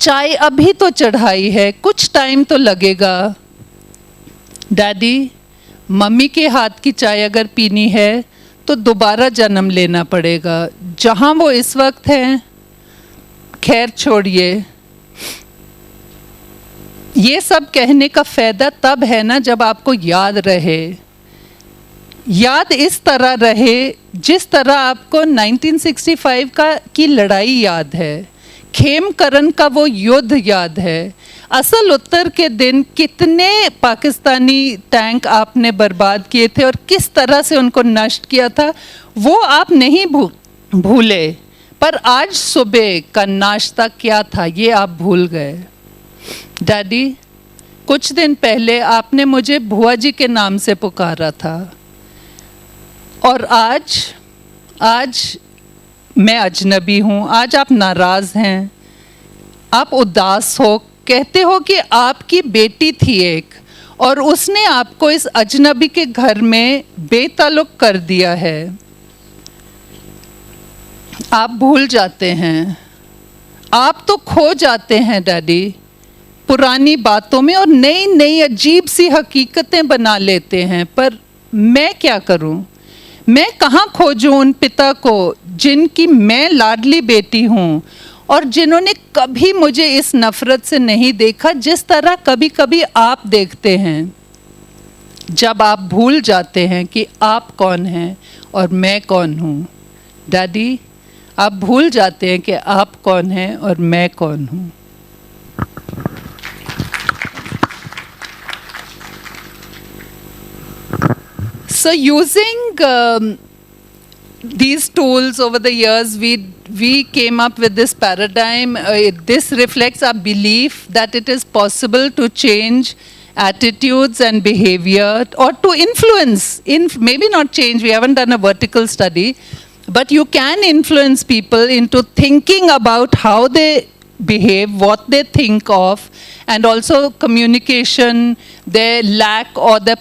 चाय अभी तो चढ़ाई है, कुछ टाइम तो लगेगा. डैडी, मम्मी के हाथ की चाय अगर पीनी है तो दोबारा जन्म लेना पड़ेगा, जहाँ वो इस वक्त हैं. खैर छोड़िए, ये सब कहने का फ़ायदा तब है ना जब आपको याद रहे. याद इस तरह रहे जिस तरह आपको 1965 की लड़ाई याद है, खेमकरन का वो युद्ध याद है, असल उत्तर के दिन कितने पाकिस्तानी टैंक आपने बर्बाद किए थे और किस तरह से उनको नष्ट किया था, वो आप नहीं भूले. पर आज सुबह का नाश्ता क्या था ये आप भूल गए. डैडी, कुछ दिन पहले आपने मुझे बुआ जी के नाम से पुकारा था, और आज मैं अजनबी हूँ. आज आप नाराज़ हैं, आप उदास हो, कहते हो कि आपकी बेटी थी एक और उसने आपको इस अजनबी के घर में बेताल्लुक कर दिया है. आप भूल जाते हैं, आप तो खो जाते हैं डैडी पुरानी बातों में और नई नई अजीब सी हकीकतें बना लेते हैं. पर मैं क्या करूं, मैं कहाँ खोजूं उन पिता को जिनकी मैं लाडली बेटी हूँ और जिन्होंने कभी मुझे इस नफ़रत से नहीं देखा जिस तरह कभी कभी आप देखते हैं. जब आप भूल जाते हैं कि आप कौन हैं और मैं कौन हूँ. डैडी, आप भूल जाते हैं कि आप कौन हैं और मैं कौन हूँ. So using these tools over the years, we came up with this paradigm. This reflects our belief that it is possible to change attitudes and behavior, or to influence, maybe not change, we haven't done a vertical study, but you can influence people into thinking about how they behave, what they think of, and also communication, their lack or the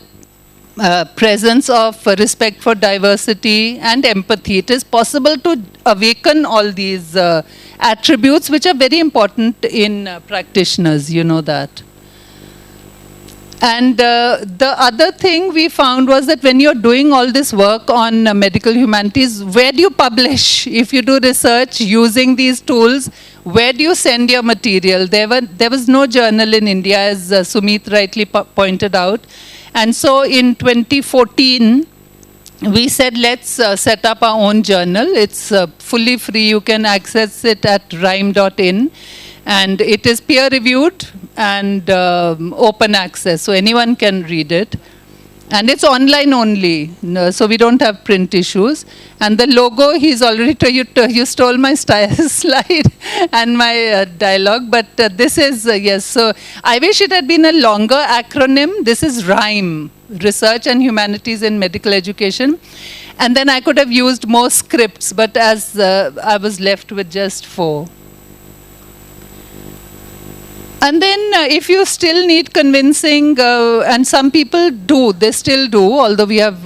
presence of respect for diversity and empathy. It is possible to awaken all these attributes which are very important in practitioners, you know that. And the other thing we found was that when you're doing all this work on medical humanities, where do you publish? If you do research using these tools, where do you send your material? There was no journal in India, as Sumit rightly pointed out. And so in 2014, we said, let's set up our own journal. It's fully free. You can access it at rhyme.in. And it is peer-reviewed and open access, so anyone can read it. And it's online only, so we don't have print issues. And the logo, he's already you stole my slide and my dialogue, but this is, yes, so I wish it had been a longer acronym. This is RHYME, Research and Humanities in Medical Education. And then I could have used more scripts, but as I was left with just 4. And then if you still need convincing, and some people do, they still do, although we have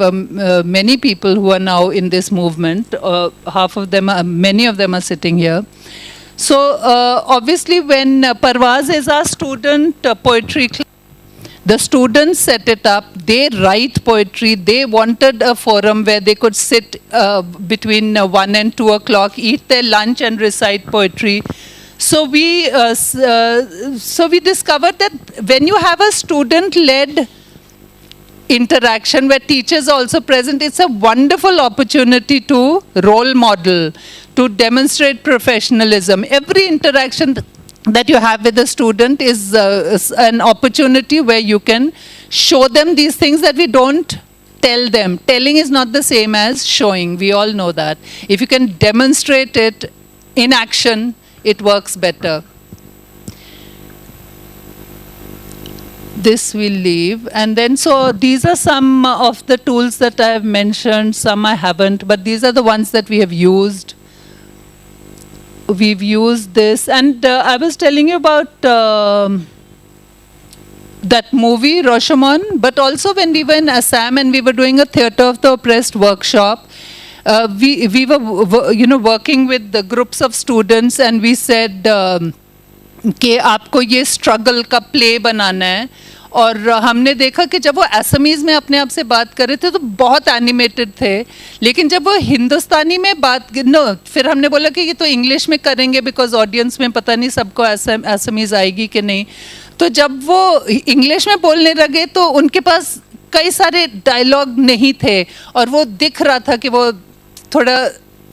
many people who are now in this movement, many of them are sitting here. So obviously when Parvaz is our student poetry club, the students set it up, they write poetry, they wanted a forum where they could sit between 1 and 2 o'clock, eat their lunch and recite poetry. So we discovered that when you have a student-led interaction where teachers are also present. It's a wonderful opportunity to role model, to demonstrate professionalism. Every interaction that you have with a student is an opportunity where you can show them these things that we don't tell them. Telling is not the same as showing. We all know that. If you can demonstrate it in action, it works better. This we'll leave. And then, so these are some of the tools that I have mentioned, some I haven't, but these are the ones that we have used. We've used this. And I was telling you about that movie, Rashomon, but also when we were in Assam and we were doing a Theatre of the Oppressed workshop, we were working with the groups of students, and we said कि आपको ये struggle का play बनाना है. और हमने देखा कि जब वो असमीज़ में अपने आप से बात कर रहे थे तो बहुत एनिमेटेड थे, लेकिन जब वो हिंदुस्तानी में बात फिर हमने बोला कि ये तो इंग्लिश में करेंगे बिकॉज ऑडियंस में पता नहीं सबको असमीज़ आएगी कि नहीं. तो जब वो इंग्लिश में बोलने लगे तो उनके पास कई सारे डायलॉग नहीं थे और वो दिख रहा था कि वो थोड़ा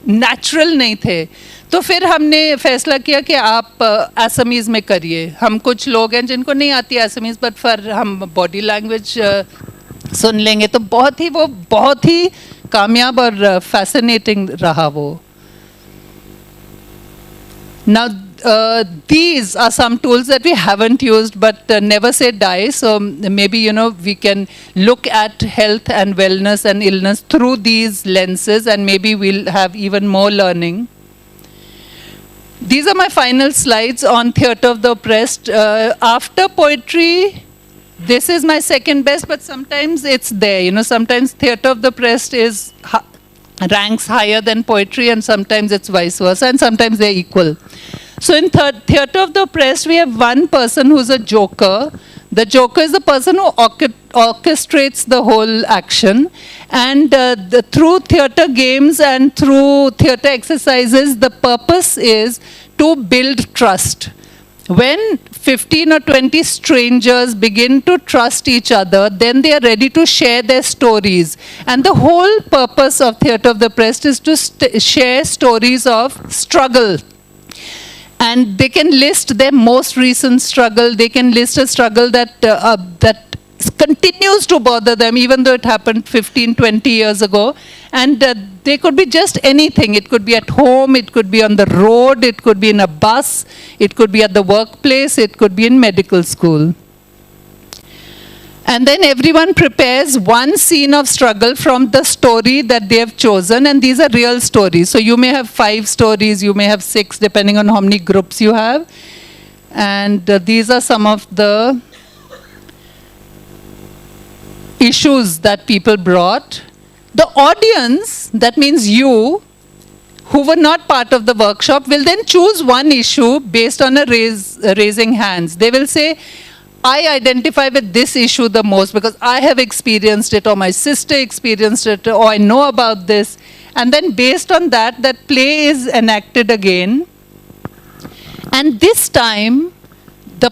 नेचुरल नहीं थे. तो फिर हमने फैसला किया कि आप असमीज़ में करिए. हम कुछ लोग हैं जिनको नहीं आती असमीज़, बट फिर हम बॉडी लैंग्वेज सुन लेंगे. तो बहुत ही कामयाब और फैसिनेटिंग रहा वो. Now, these are some tools that we haven't used, but never say die. So maybe, we can look at health and wellness and illness through these lenses, and maybe we'll have even more learning. These are my final slides on Theatre of the Oppressed. After poetry, this is my second best, but sometimes it's there. Sometimes Theatre of the Oppressed ranks higher than poetry, and sometimes it's vice versa, and sometimes they're equal. So in Theatre of the Oppressed, we have one person who's a joker. The joker is the person who orchestrates the whole action. And through theatre games and through theatre exercises, the purpose is to build trust. When 15 or 20 strangers begin to trust each other, then they are ready to share their stories. And the whole purpose of Theatre of the Oppressed is to share stories of struggle. And they can list their most recent struggle. They can list a struggle that continues to bother them, even though it happened 15, 20 years ago. And they could be just anything. It could be at home, it could be on the road, it could be in a bus, it could be at the workplace, it could be in medical school. And then everyone prepares one scene of struggle from the story that they have chosen, and these are real stories. So you may have 5 stories, you may have 6, depending on how many groups you have. And these are some of the issues that people brought. The audience, that means you, who were not part of the workshop, will then choose one issue based on a raising hands. They will say, I identify with this issue the most because I have experienced it, or my sister experienced it, or I know about this. And then based on that, that play is enacted again. And this time, the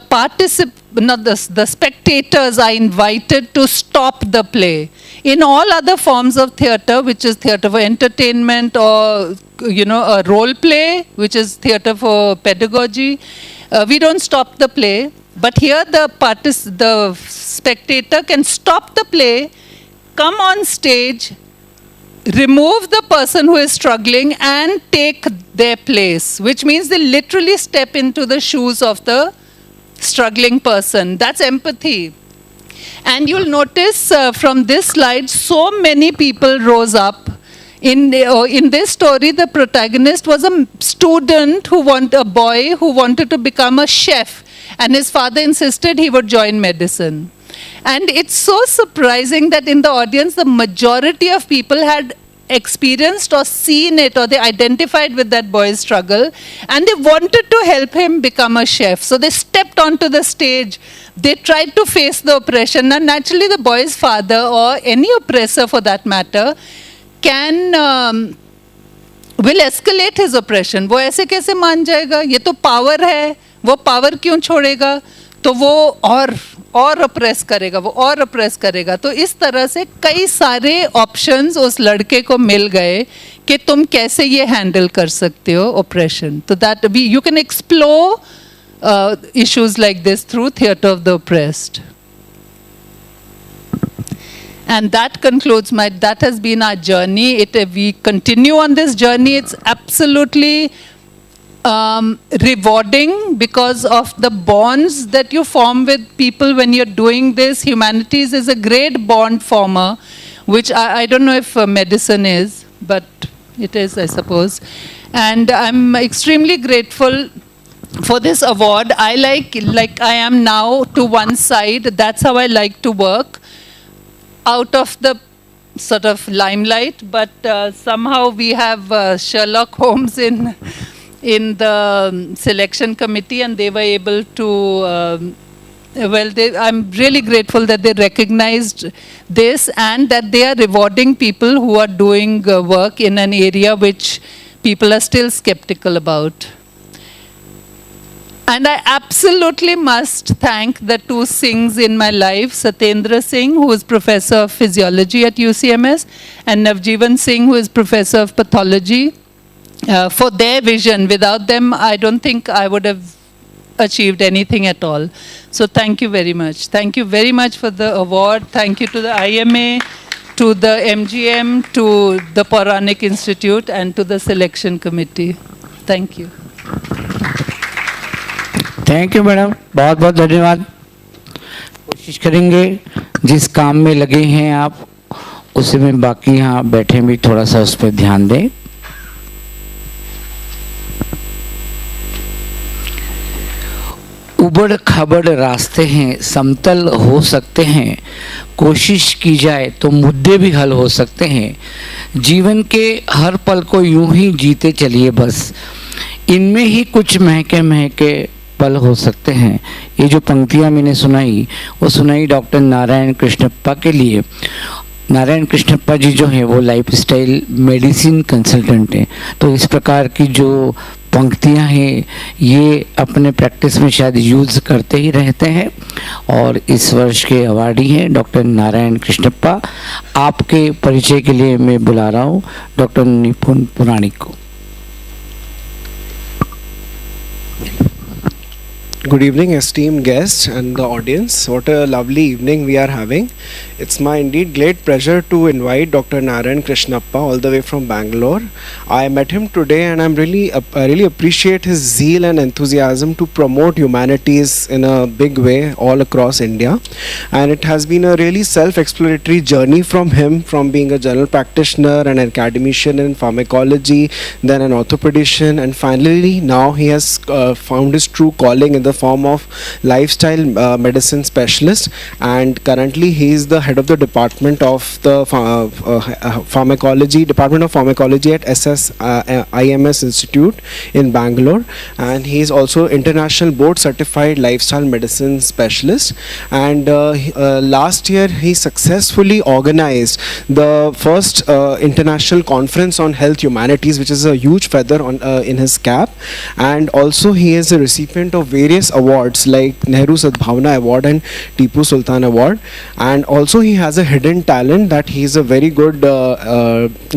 spectators are invited to stop the play. In all other forms of theatre, which is theatre for entertainment, or a role play, which is theatre for pedagogy, we don't stop the play. But here the spectator can stop the play, come on stage, remove the person who is struggling and take their place, which means they literally step into the shoes of the struggling person. That's empathy. And you'll notice from this slide, so many people rose up. In this story, the protagonist was a a boy who wanted to become a chef. And his father insisted he would join medicine. And it's so surprising that in the audience, the majority of people had experienced or seen it, or they identified with that boy's struggle, and they wanted to help him become a chef. So they stepped onto the stage. They tried to face the oppression. And naturally, the boy's father, or any oppressor for that matter, will escalate his oppression. वो ऐसे कैसे मान जाएगा? ये तो power है. वो power क्यों छोड़ेगा? तो वो और अप्रेस करेगा, वो और अप्रेस करेगा। तो इस तरह से कई सारे ऑप्शंस उस लड़के को मिल गए कि तुम कैसे ये हैंडल कर सकते हो ऑपरेशन। तो that we you can explore issues like this through theatre of the oppressed. And that concludes that has been our journey. We continue on this journey. It's absolutely rewarding because of the bonds that you form with people when you're doing this. Humanities is a great bond former, which I don't know if medicine is, but it is, I suppose. And I'm extremely grateful for this award. I like I am now to one side. That's how I like to work, out of the sort of limelight, but somehow we have Sherlock Holmes in the selection committee, and they were able to I'm really grateful that they recognized this and that they are rewarding people who are doing work in an area which people are still skeptical about. And I absolutely must thank the two Singhs in my life, Satyendra Singh, who is Professor of Physiology at UCMS, and Navjeevan Singh, who is Professor of Pathology, for their vision. Without them, I don't think I would have achieved anything at all. So thank you very much. Thank you very much for the award. Thank you to the IMA, to the MGM, to the Puranic Institute, and to the selection committee. Thank you.
Thank you madam, बहुत बहुत धन्यवाद। कोशिश करेंगे जिस काम में लगे हैं आप उसी में बाकी यहाँ बैठे भी थोड़ा सा उस पर ध्यान दें। उबड़ खाबड़ रास्ते हैं, समतल हो सकते हैं, कोशिश की जाए तो मुद्दे भी हल हो सकते हैं। जीवन के हर पल को यूं ही जीते चलिए बस, इनमें ही कुछ महके महके पल हो सकते हैं। ये जो पंक्तियाँ मैंने सुनाई वो सुनाई डॉक्टर नारायण कृष्णप्पा के लिए। नारायण कृष्णप्पा जी जो हैं वो लाइफस्टाइल मेडिसिन कंसल्टेंट हैं, तो इस प्रकार की जो पंक्तियाँ हैं ये अपने प्रैक्टिस में शायद यूज़ करते ही रहते हैं। और इस वर्ष के अवार्डी हैं डॉक्टर नारायण कृष्णप्पा। आपके परिचय के लिए मैं बुला रहा हूँ डॉक्टर निपुण पुराणिक को।
Good evening, esteemed guests and the audience. What a lovely evening we are having. It's my indeed great pleasure to invite Dr. Narayan Krishnappa all the way from Bangalore. I met him today and I really appreciate his zeal and enthusiasm to promote humanities in a big way all across India. And it has been a really self-exploratory journey from him, from being a general practitioner and an academician in pharmacology, then an orthopedician, and finally now he has found his true calling in the form of lifestyle medicine specialist, and currently he is the head of the department of the department of pharmacology at IMS Institute in Bangalore, and he is also international board certified lifestyle medicine specialist. And last year he successfully organized the first international conference on health humanities, which is a huge feather on in his cap. And also he is a recipient of various awards like Nehru Sadbhavana Award and Tipu Sultan Award. And also he has a hidden talent that he is a very good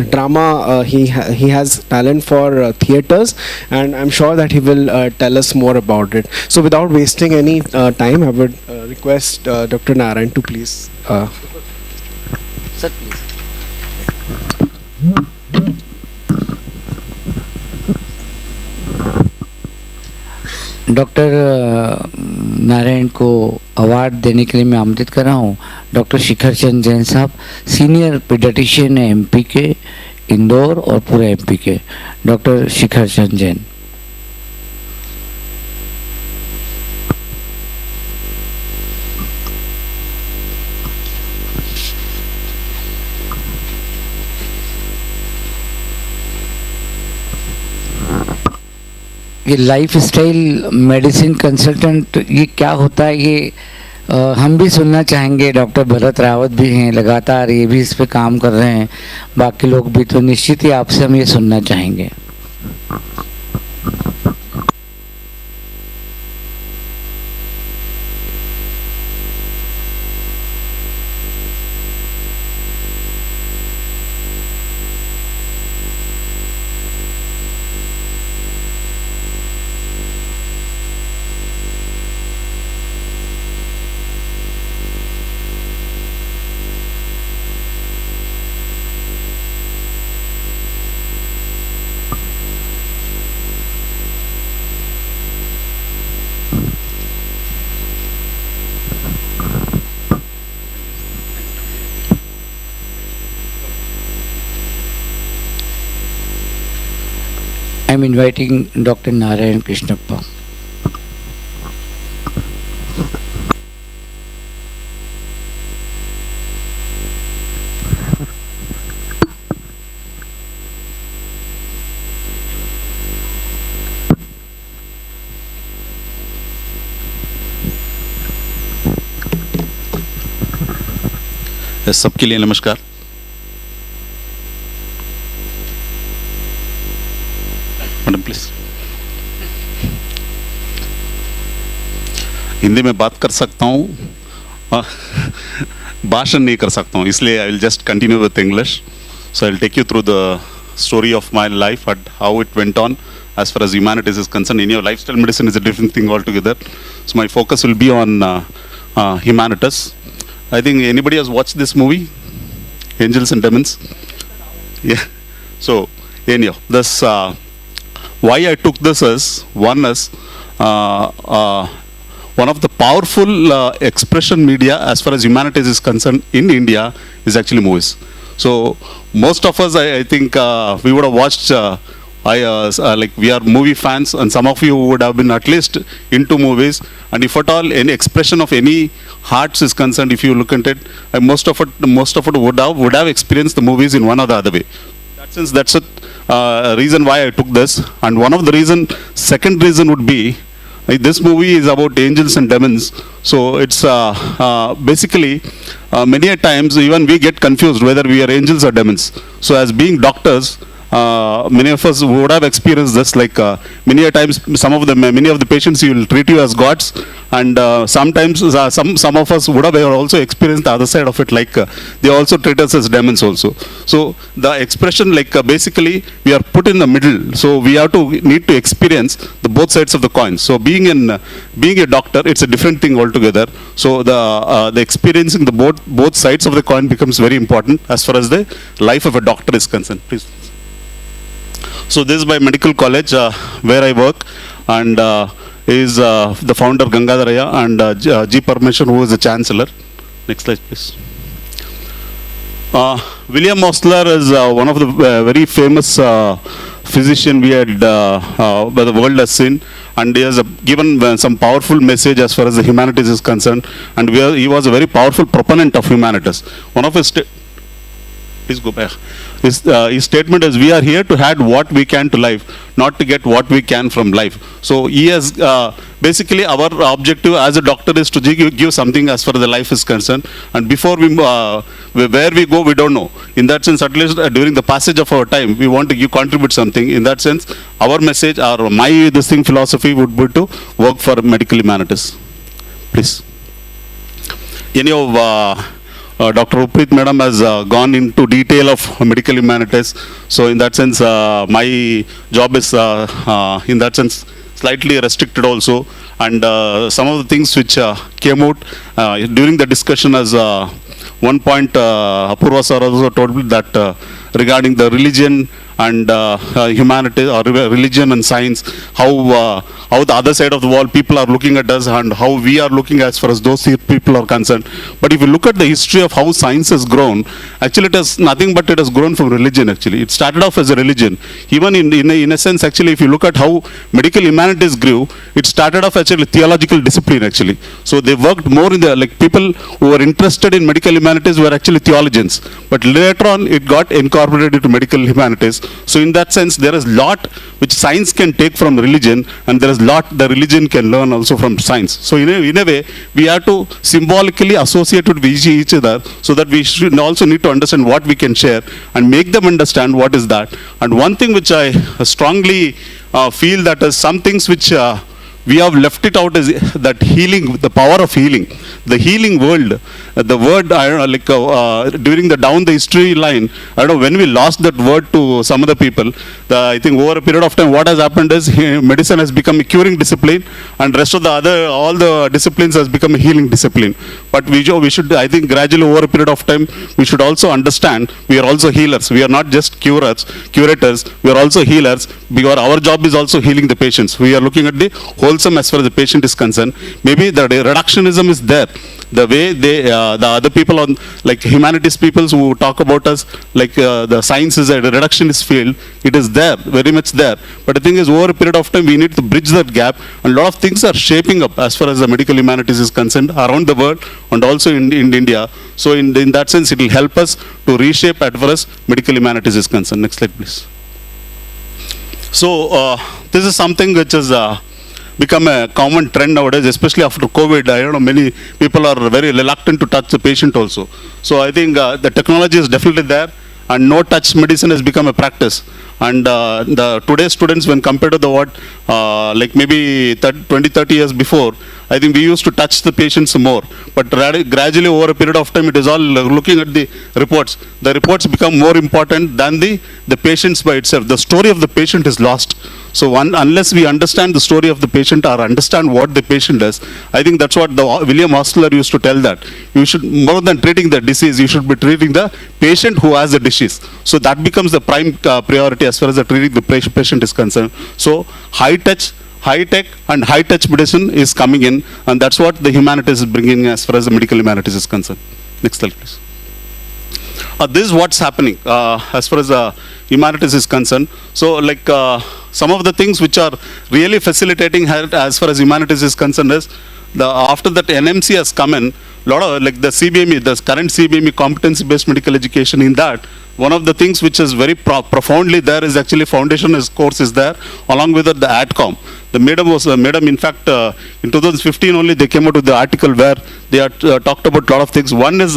drama. He has talent for theaters, and I'm sure that he will tell us more about it. So without wasting any time, I would request Dr. Narayan to please.
Sir, please. Doctor Narayan को award देने के लिए मैं आमंत्रित कर रहा हूँ doctor शिखर चंद जैन साहब, सीनियर पीडियाट्रिशियन है एमपी के इंदौर और पूरे एमपी के। डॉक्टर शिखर चंद जैन। ये लाइफ स्टाइल मेडिसिन कंसल्टेंट ये क्या होता है, ये हम भी सुनना चाहेंगे। डॉक्टर भरत रावत भी हैं, लगातार ये भी इस पे काम कर रहे हैं, बाकी लोग भी, तो निश्चित ही आपसे हम ये सुनना चाहेंगे। I am inviting Dr. Narayan Krishnappa.
सबके लिए नमस्कार। Madam please. हिंदी में बात कर सकता हूँ, भाषण नहीं कर सकता हूँ, इसलिए I will just continue with English. So I'll take you through the story of my life and how it went on as far as humanities is concerned. In your lifestyle medicine is a different thing altogether. So my focus will be on humanities. I think anybody has watched this movie, Angels and Demons? Yeah. So anyhow, this why I took this as one is one of the powerful expression media as far as humanities is concerned in India is actually movies. So most of us, I think we would have watched. Like we are movie fans, and some of you would have been at least into movies. And if at all any expression of any hearts is concerned, if you look at it, most of it would have experienced the movies in one or the other way. That's a reason why I took this. And one of the second reason would be this movie is about angels and demons. So it's basically many a times even we get confused whether we are angels or demons. So as being doctors, many of us would have experienced this, like many a times many of the patients you will treat you as gods, and sometimes some of us would have also experienced the other side of it, like they also treat us as demons also. So the expression, like basically we are put in the middle, so we need to experience the both sides of the coin. So being a doctor, it's a different thing altogether. So the experiencing the both sides of the coin becomes very important as far as the life of a doctor is concerned. Please. So this is my medical college where I work, and is the founder Gangadharaya and G. Parmeshwar, who is the chancellor. Next slide, please. William Osler is one of the very famous physician we had the world has seen, and he has given some powerful message as far as the humanities is concerned, and he was a very powerful proponent of humanities. One of his please go back. His statement is, we are here to add what we can to life, not to get what we can from life. So he has basically our objective as a doctor is to give something as far as the life is concerned. And before where we go, we don't know. In that sense, at least during the passage of our time, we want to contribute something. In that sense, our message or my philosophy would be to work for medical humanities. Please. Dr. Uprit Madam has gone into detail of medical humanities. So in that sense, my job is in that sense slightly restricted also. And some of the things which came out during the discussion as one point Apurva sir also told me that regarding the religion and humanity or religion and science, how the other side of the wall people are looking at us and how we are looking as far as those people are concerned. But if you look at the history of how science has grown, actually it has nothing but it has grown from religion actually. It started off as a religion. Even in a sense actually, if you look at how medical humanities grew, it started off actually theological discipline actually. So they worked more in the, like people who were interested in medical humanities were actually theologians. But later on it got incorporated into medical humanities. So in that sense, there is lot which science can take from religion, and there is lot the religion can learn also from science. So in a way, we have to symbolically associate with each other, so that we should also need to understand what we can share and make them understand what is that. And one thing which I strongly feel that is some things which we have left it out is that healing, the power of healing, the healing world. The word, I don't know, like during down the history line, I don't know when we lost that word to some other people. I think over a period of time, what has happened is medicine has become a curing discipline, and rest of all the disciplines has become a healing discipline. But we should, I think, gradually over a period of time, we should also understand we are also healers. We are not just curators. We are also healers, because our job is also healing the patients. We are looking at the whole wholesome as far as the patient is concerned. Maybe the reductionism is there. The way the other people on, like humanities peoples who talk about us, like the science is a reductionist field, it is there, very much there. But the thing is, over a period of time, we need to bridge that gap, and a lot of things are shaping up as far as the medical humanities is concerned around the world and also in India. So in that sense, it will help us to reshape as far as medical humanities is concerned. Next slide, please. So this is something which has become a common trend nowadays, especially after COVID. I don't know, many people are very reluctant to touch the patient also. So I think the technology is definitely there, and no touch medicine has become a practice. And the today's students, when compared to the like maybe 20-30 years before, I think we used to touch the patients more. But gradually over a period of time, it is all looking at the reports. The reports become more important than the patients by itself. The story of the patient is lost. So unless we understand the story of the patient or understand what the patient does, I think that's what the William Hostler used to tell, that you should, more than treating the disease, you should be treating the patient who has the disease. So that becomes the prime priority as far as the treating the patient is concerned. So high touch, high tech and high touch medicine is coming in, and that's what the humanities is bringing as far as the medical humanities is concerned. Next slide, please. This is what's happening as far as humanities is concerned. So like some of the things which are really facilitating as far as humanities is concerned is, after that NMC has come in, lot of like the CBME, the current CBME competency based medical education, in that one of the things which is very profoundly there is actually foundation course is there, along with the AdCom. The madam in fact in 2015 only they came out with the article where they had talked about a lot of things. One is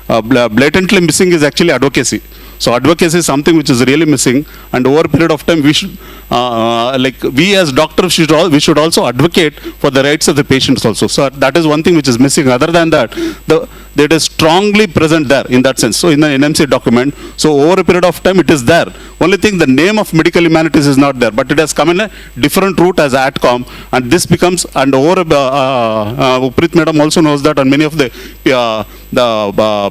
blatantly missing is actually advocacy. So advocacy is something which is really missing, and over a period of time we should, like we as doctors we should also advocate for the rights of the patients also. So that is one thing which is missing. Other than that, that is strongly present there in that sense. So in the NMC document, so over a period of time it is there. Only thing, the name of medical humanities is not there, but it has come in a different route as AdCom, and this becomes, and over Uprit madam also knows that, and many of the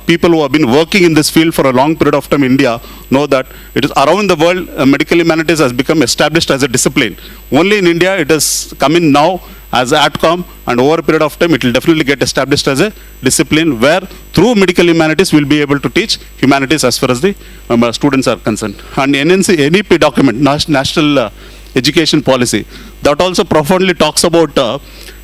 people who have been working in this field for a long period of time in India know that it is around the world medical humanities has become established as a discipline. Only in India it has come in now as AdCom, and over a period of time it will definitely get established as a discipline where through medical humanities we will be able to teach humanities as far as the students are concerned. And NEP document, National Education Policy, that also profoundly talks about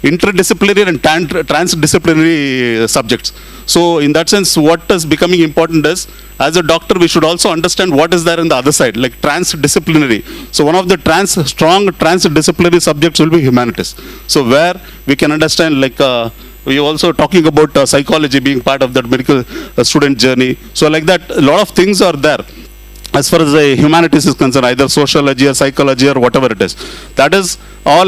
interdisciplinary and transdisciplinary subjects. So in that sense, what is becoming important is, as a doctor, we should also understand what is there in the other side, like transdisciplinary. So one of the strong transdisciplinary subjects will be humanities. So where we can understand, like we are also talking about psychology being part of that medical student journey. So like that, a lot of things are there as far as the humanities is concerned, either sociology or psychology or whatever it is. That is all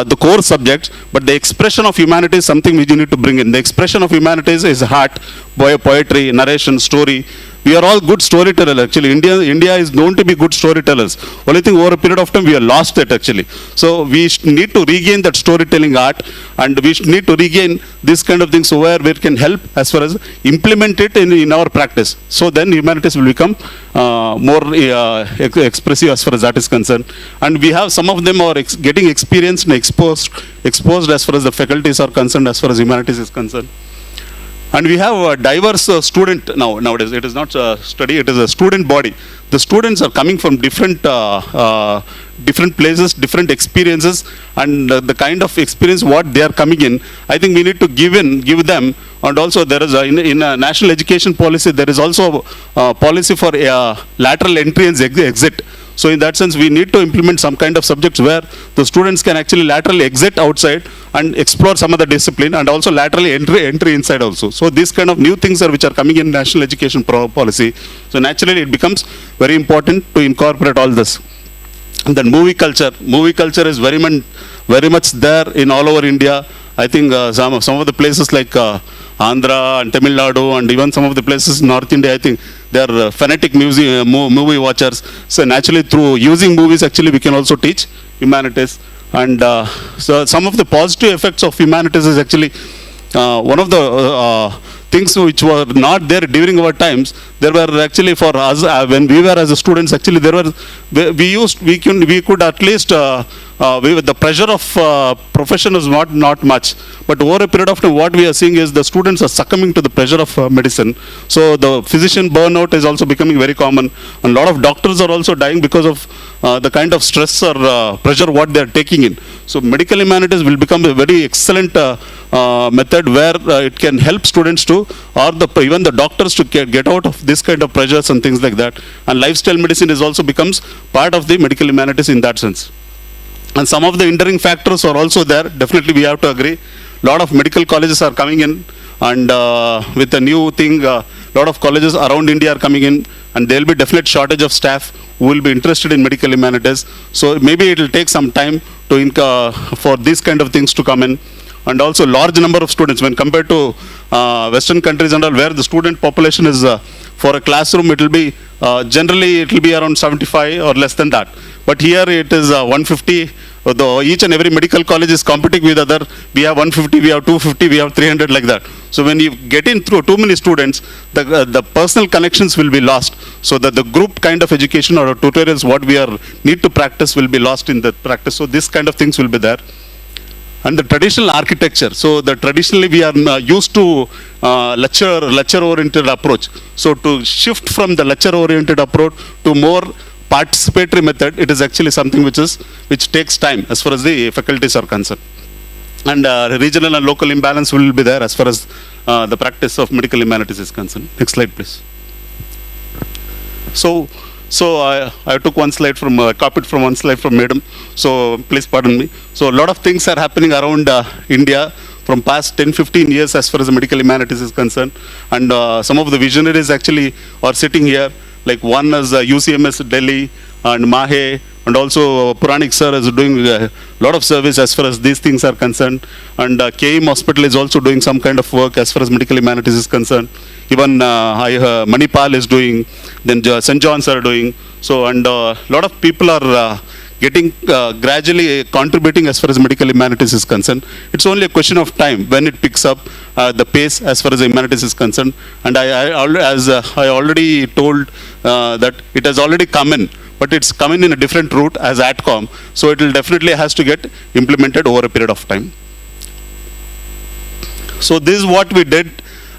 the core subjects, but the expression of humanity is something which you need to bring in. The expression of humanities is art, poetry, narration, story. We are all good storytellers actually. India is known to be good storytellers. Only thing, over a period of time we have lost it actually. So we need to regain that storytelling art, and we need to regain this kind of things where we can help as far as implement it in our practice. So then humanities will become more expressive as far as that is concerned. And we have some of them are getting experienced and exposed as far as the faculties are concerned, as far as humanities is concerned. And we have a diverse student nowadays. It is not a study, it is a student body. The students are coming from different places, different experiences, and the kind of experience what they are coming in, I think we need to give them. And also there is in a national education policy, there is also a policy for lateral entry and exit. So in that sense, we need to implement some kind of subjects where the students can actually laterally exit outside and explore some other discipline, and also laterally entry inside also. So these kind of new things which are coming in national education policy. So naturally it becomes very important to incorporate all this. And then movie culture is very much there in all over India. I think some of the places like Andhra and Tamil Nadu, and even some of the places in North India, I think they are fanatic movie watchers. So naturally, through using movies, actually we can also teach humanities. And so some of the positive effects of humanities is actually one of the things which were not there during our times, there were actually for us, when we were as a students, actually there were, we could at least, the pressure of profession is not much. But over a period of time, what we are seeing is the students are succumbing to the pressure of medicine. So the physician burnout is also becoming very common. And a lot of doctors are also dying because of the kind of stress or pressure what they are taking in. So medical humanities will become a very excellent method where it can help students to, or even the doctors to get out of this kind of pressures and things like that. And lifestyle medicine is also becomes part of the medical humanities in that sense. And some of the hindering factors are also there. Definitely we have to agree. Lot of medical colleges are coming in, and with the new thing, lot of colleges around India are coming in, and there will be definite shortage of staff who will be interested in medical humanities. So maybe it will take some time to for these kind of things to come in. And also large number of students when compared to Western countries and all, where the student population is for a classroom, it will be generally it will be around 75 or less than that. But here it is 150. Though each and every medical college is competing with other, we have 150, we have 250, we have 300 like that. So when you get in through too many students, the personal connections will be lost. So that the group kind of education or tutorials what we are need to practice will be lost in the practice. So this kind of things will be there. And the traditional architecture. So the traditionally we are used to lecture oriented approach. So to shift from the lecture oriented approach to more participatory method, it is actually something which takes time as far as the faculties are concerned. And regional and local imbalance will be there as far as the practice of medical humanities is concerned. Next slide, please. So I took one slide from, copied from one slide from Madam. So please pardon me. So a lot of things are happening around India from past 10-15 years as far as the medical humanities is concerned. And some of the visionaries actually are sitting here. Like one is UCMS Delhi and Mahe, and also Puranik sir is doing a lot of service as far as these things are concerned. And KM Hospital is also doing some kind of work as far as medical humanities is concerned. Even Manipal is doing, then St. John's are doing. So, and a lot of people are getting gradually contributing as far as medical humanities is concerned. It's only a question of time when it picks up the pace as far as humanities is concerned. And I already told that it has already come in, but it's come in a different route as ATCOM. So it will definitely has to get implemented over a period of time. So this is what we did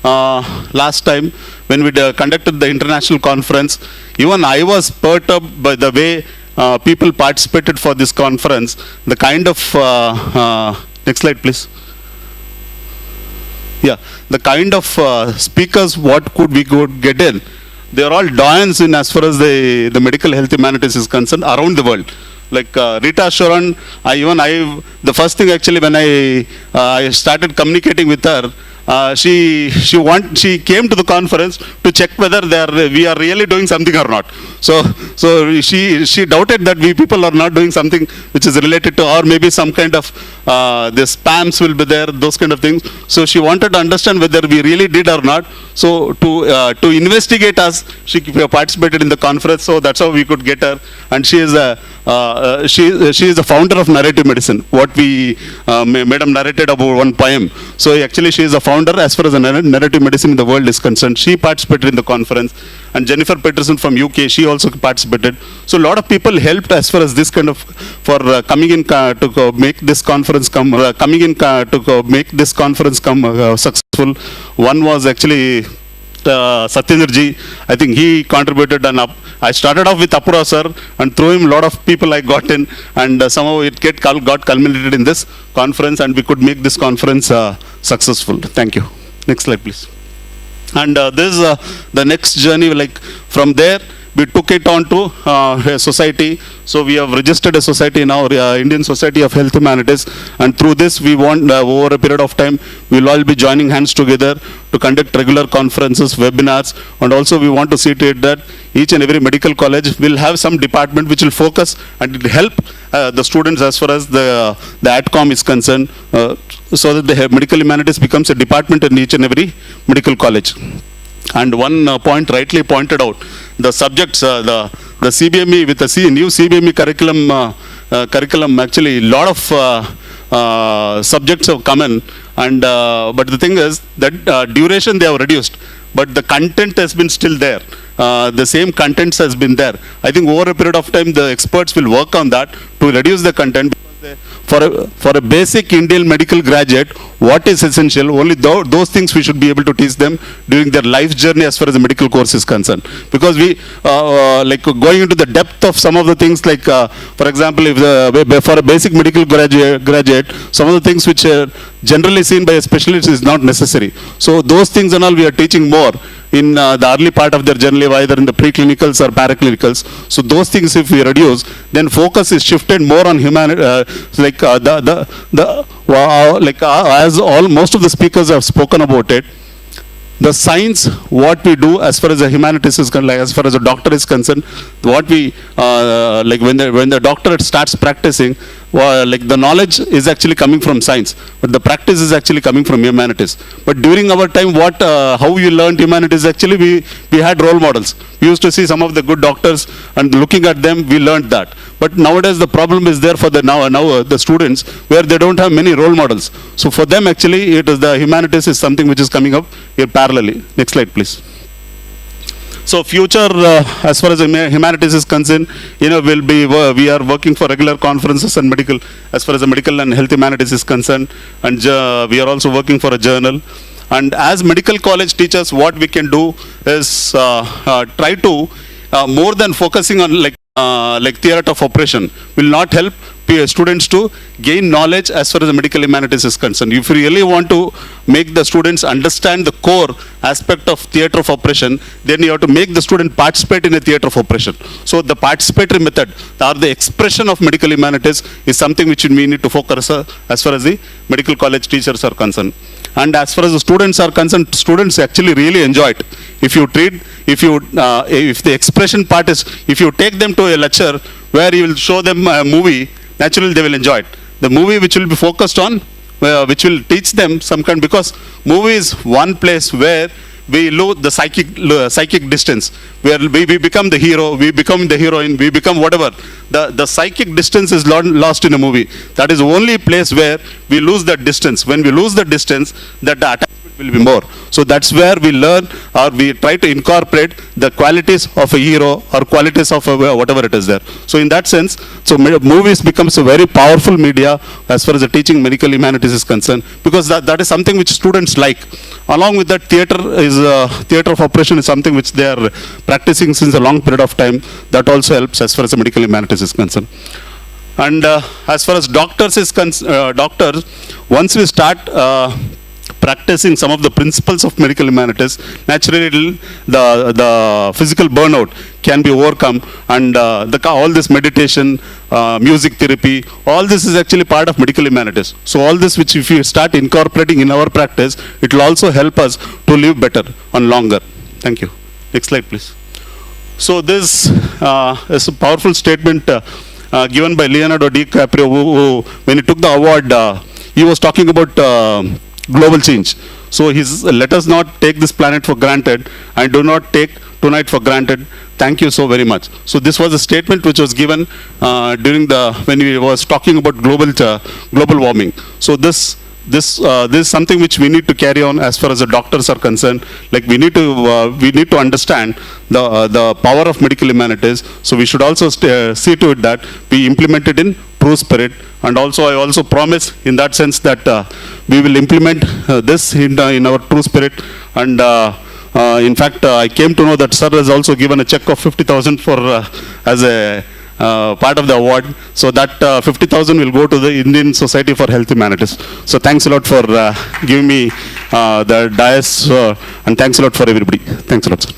last time when we conducted the international conference. Even I was perturbed by the way people participated for this conference. The kind of, next slide please. Yeah, the kind of speakers what could we get in. They are all doyens in as far as the medical health humanities is concerned around the world. Like Rita Sharon, the first thing actually when I started communicating with her, she came to the conference to check whether we are really doing something or not. So she doubted that we people are not doing something which is related to, or maybe some kind of the spams will be there, those kind of things. So she wanted to understand whether we really did or not. So to investigate us, she participated in the conference. So that's how we could get her. And she is the founder of narrative medicine. What we Madam narrated about one poem. So actually she is a founder as far as the narrative medicine in the world is concerned. She participated in the conference. And Jennifer Peterson from UK, she also participated. So a lot of people helped as far as this kind of, for coming in to make this conference come, make this conference come successful. One was actually Satyendra, I think he contributed, and I started off with Apura sir, and through him a lot of people I got in, and somehow it got culminated in this conference, and we could make this conference successful. Thank you. Next slide please. And this is the next journey. Like from there we took it on to a society. So we have registered a society now, Indian Society of Health Humanities, and through this we want over a period of time we will all be joining hands together to conduct regular conferences, webinars, and also we want to see to it that each and every medical college will have some department which will focus and help the students as far as the ATCOM is concerned, so that the medical humanities becomes a department in each and every medical college. And one point rightly pointed out, the subjects, the CBME with the new CBME curriculum, actually a lot of subjects have come in, and but the thing is that duration they have reduced, but the content has been still there. The same contents has been there. I think over a period of time, the experts will work on that to reduce the content. For a basic Indian medical graduate, what is essential? Only those things we should be able to teach them during their life journey as far as the medical course is concerned. Because we like going into the depth of some of the things, like for example, if for a basic medical graduate, some of the things which are generally seen by a specialist is not necessary. So those things and all we are teaching more in the early part of their journey, either in the preclinicals or paraclinicals. So those things, if we reduce, then focus is shifted more on humanity. As most of the speakers have spoken about it, the science, what we do as far as the humanities is concerned, like as far as a doctor is concerned, what we like when the doctor starts practicing, like the knowledge is actually coming from science, but the practice is actually coming from humanities. But during our time, how you learned humanities, actually we had role models. We used to see some of the good doctors, and looking at them, we learned that. But nowadays the problem is there for the now the students, where they don't have many role models. So for them, actually, it is the humanities is something which is coming up here parallelly. Next slide, please. So future, as far as humanities is concerned, we are working for regular conferences and medical, as far as the medical and health humanities is concerned, and we are also working for a journal. And as medical college teachers, what we can do is try to more than focusing on like theatre of operation, will not help students to gain knowledge as far as the medical humanities is concerned. If you really want to make the students understand the core aspect of theatre of operation, then you have to make the student participate in a theatre of operation. So the participatory method or the expression of medical humanities is something which we need to focus as far as the medical college teachers are concerned. And as far as the students are concerned, students actually really enjoy it. If the expression part is, if you take them to a lecture where you will show them a movie, naturally they will enjoy it. The movie which will be focused on, which will teach them some kind, because movie is one place where we lose the psychic distance, where we become the hero, we become the heroine, we become whatever. The psychic distance is lost in a movie. That is the only place where we lose that distance. When we lose the distance, that the attachment will be more. So that's where we learn, or we try to incorporate the qualities of a hero or qualities of whatever it is there. So in that sense, so movies becomes a very powerful media as far as the teaching medical humanities is concerned, because that is something which students like. Along with that, theatre of operation is something which they are practicing since a long period of time. That also helps as far as the medical humanities is concerned. And as far as doctors is doctors, once we start practicing some of the principles of medical humanities, naturally the physical burnout can be overcome, and all this meditation, music therapy, all this is actually part of medical humanities. So all this, which if you start incorporating in our practice, it will also help us to live better and longer. Thank you. Next slide, please. So this is a powerful statement given by Leonardo DiCaprio, who when he took the award, he was talking about global change. So let us not take this planet for granted, and do not take tonight for granted. Thank you so very much. So this was a statement which was given during when we was talking about global warming. So this is something which we need to carry on as far as the doctors are concerned. Like we need to understand the power of medical humanities. So we should also see to it that we implement it in true spirit. And also I also promise in that sense that we will implement this in our true spirit. And in fact, I came to know that sir has also given a check of 50,000 for as a part of the award. So that 50,000 will go to the Indian Society for Health Humanities. So thanks a lot for giving me the dais, and thanks a lot for everybody. Thanks a lot, sir.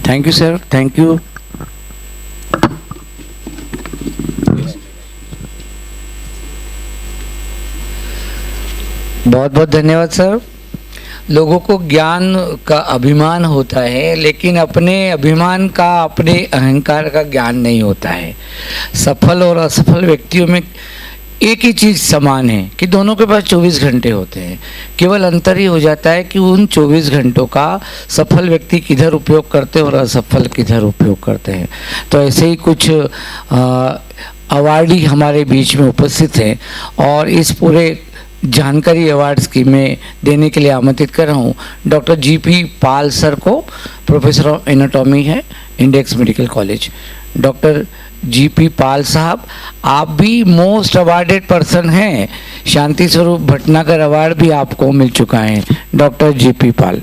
Thank you, sir. Thank you. बहुत बहुत धन्यवाद sir. लोगों को ज्ञान का अभिमान होता है, लेकिन अपने अभिमान का, अपने अहंकार का ज्ञान नहीं होता है। सफल और असफल व्यक्तियों में एक ही चीज़ समान है कि दोनों के पास 24 घंटे होते हैं। केवल अंतर ही हो जाता है कि उन 24 घंटों का सफल व्यक्ति किधर उपयोग करते हैं और असफल किधर उपयोग करते हैं। तो ऐसे ही कुछ अवार्डी हमारे बीच में उपस्थित हैं और इस पूरे जानकारी अवार्ड्स की मैं देने के लिए आमंत्रित कर रहा हूँ डॉक्टर जीपी पाल सर को, प्रोफेसर ऑफ एनाटॉमी है Index Medical college. Doctor GP Pal साहब, आप भी मोस्ट अवार्डेड पर्सन हैं, शांति स्वरूप भटनागर अवार्ड भी आपको मिल चुका है। Doctor GP Pal.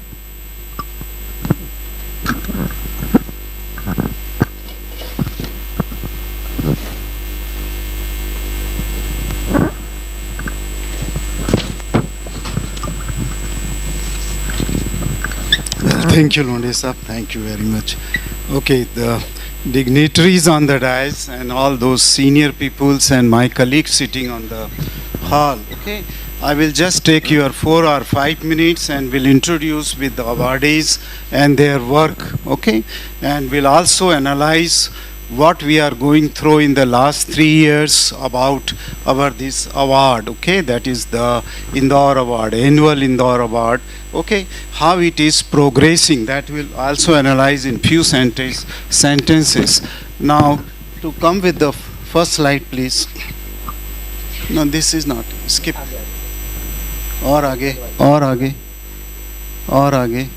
Thank you, Londe Sahab. Thank you very much. Okay, the dignitaries on the dais and all those senior peoples and my colleagues sitting on the hall. Okay, I will just take your 4 or 5 minutes and will introduce with the awardees and their work. Okay, and we'll also analyze what we are going through in the last 3 years about our this award. Okay, that is the Indore Award, annual Indore Award. Okay, how it is progressing, that will also analyze in few sentences. Now, to come with the first slide, please. No, this is not. Skip. और आगे, और आगे, और आगे.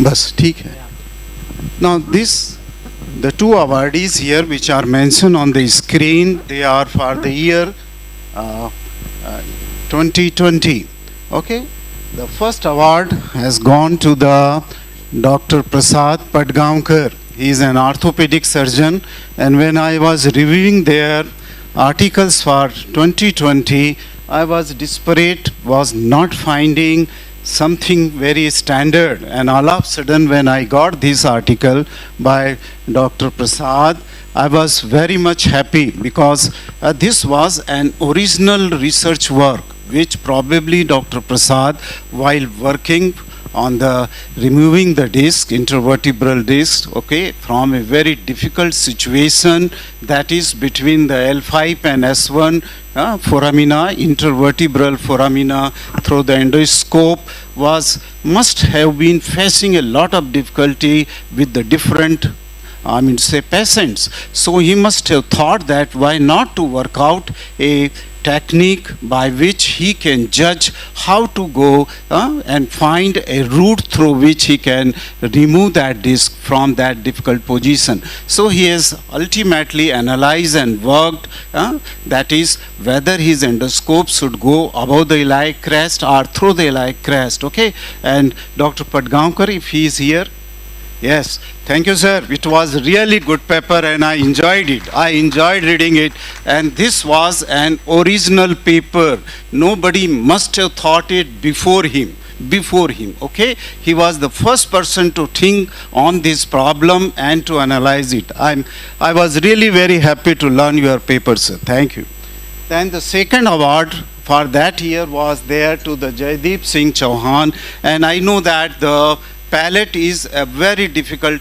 बस ठीक है. Now this, the two awardees here which are mentioned on the screen, they are for the year 2020. Okay, the first award has gone to the Dr. Prasad Padgaonkar. He is an orthopedic surgeon, and when I was reviewing their articles for 2020, I was desperate, was not finding something very standard, and all of a sudden when I got this article by Dr. Prasad, I was very much happy because this was an original research work which probably Dr. Prasad, while working on the removing the disc, intervertebral disc, okay, from a very difficult situation that is between the L5 and S1 foramina, intervertebral foramina, through the endoscope, must have been facing a lot of difficulty with the different patients. So he must have thought that why not to work out a technique by which he can judge how to go and find a route through which he can remove that disc from that difficult position. So he has ultimately analyzed and worked, that is whether his endoscope should go above the iliac crest or through the iliac crest. Okay, and Dr. Padgaonkar, if he is here. Yes, thank you, sir. It was really good paper and I enjoyed it. I enjoyed reading it, and this was an original paper. Nobody must have thought it before him. Okay, he was the first person to think on this problem and to analyze it. I was really very happy to learn your paper, sir. Thank you. Then the second award for that year was there to the Jaideep Singh Chauhan, and I know that the palate is a very difficult,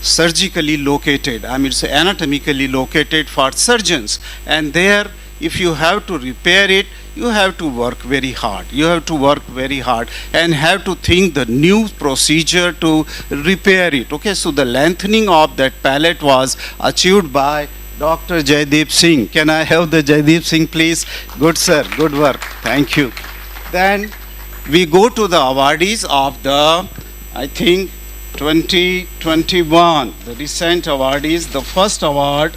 surgically located, anatomically located for surgeons, and there if you have to repair it, you have to work very hard. You have to work very hard and have to think the new procedure to repair it. Okay, so the lengthening of that palate was achieved by Dr. Jaideep Singh. Can I have the Jaideep Singh, please? Good, sir. Good work. Thank you. Then we go to the awardees of the, 2021, the recent awardees. The first award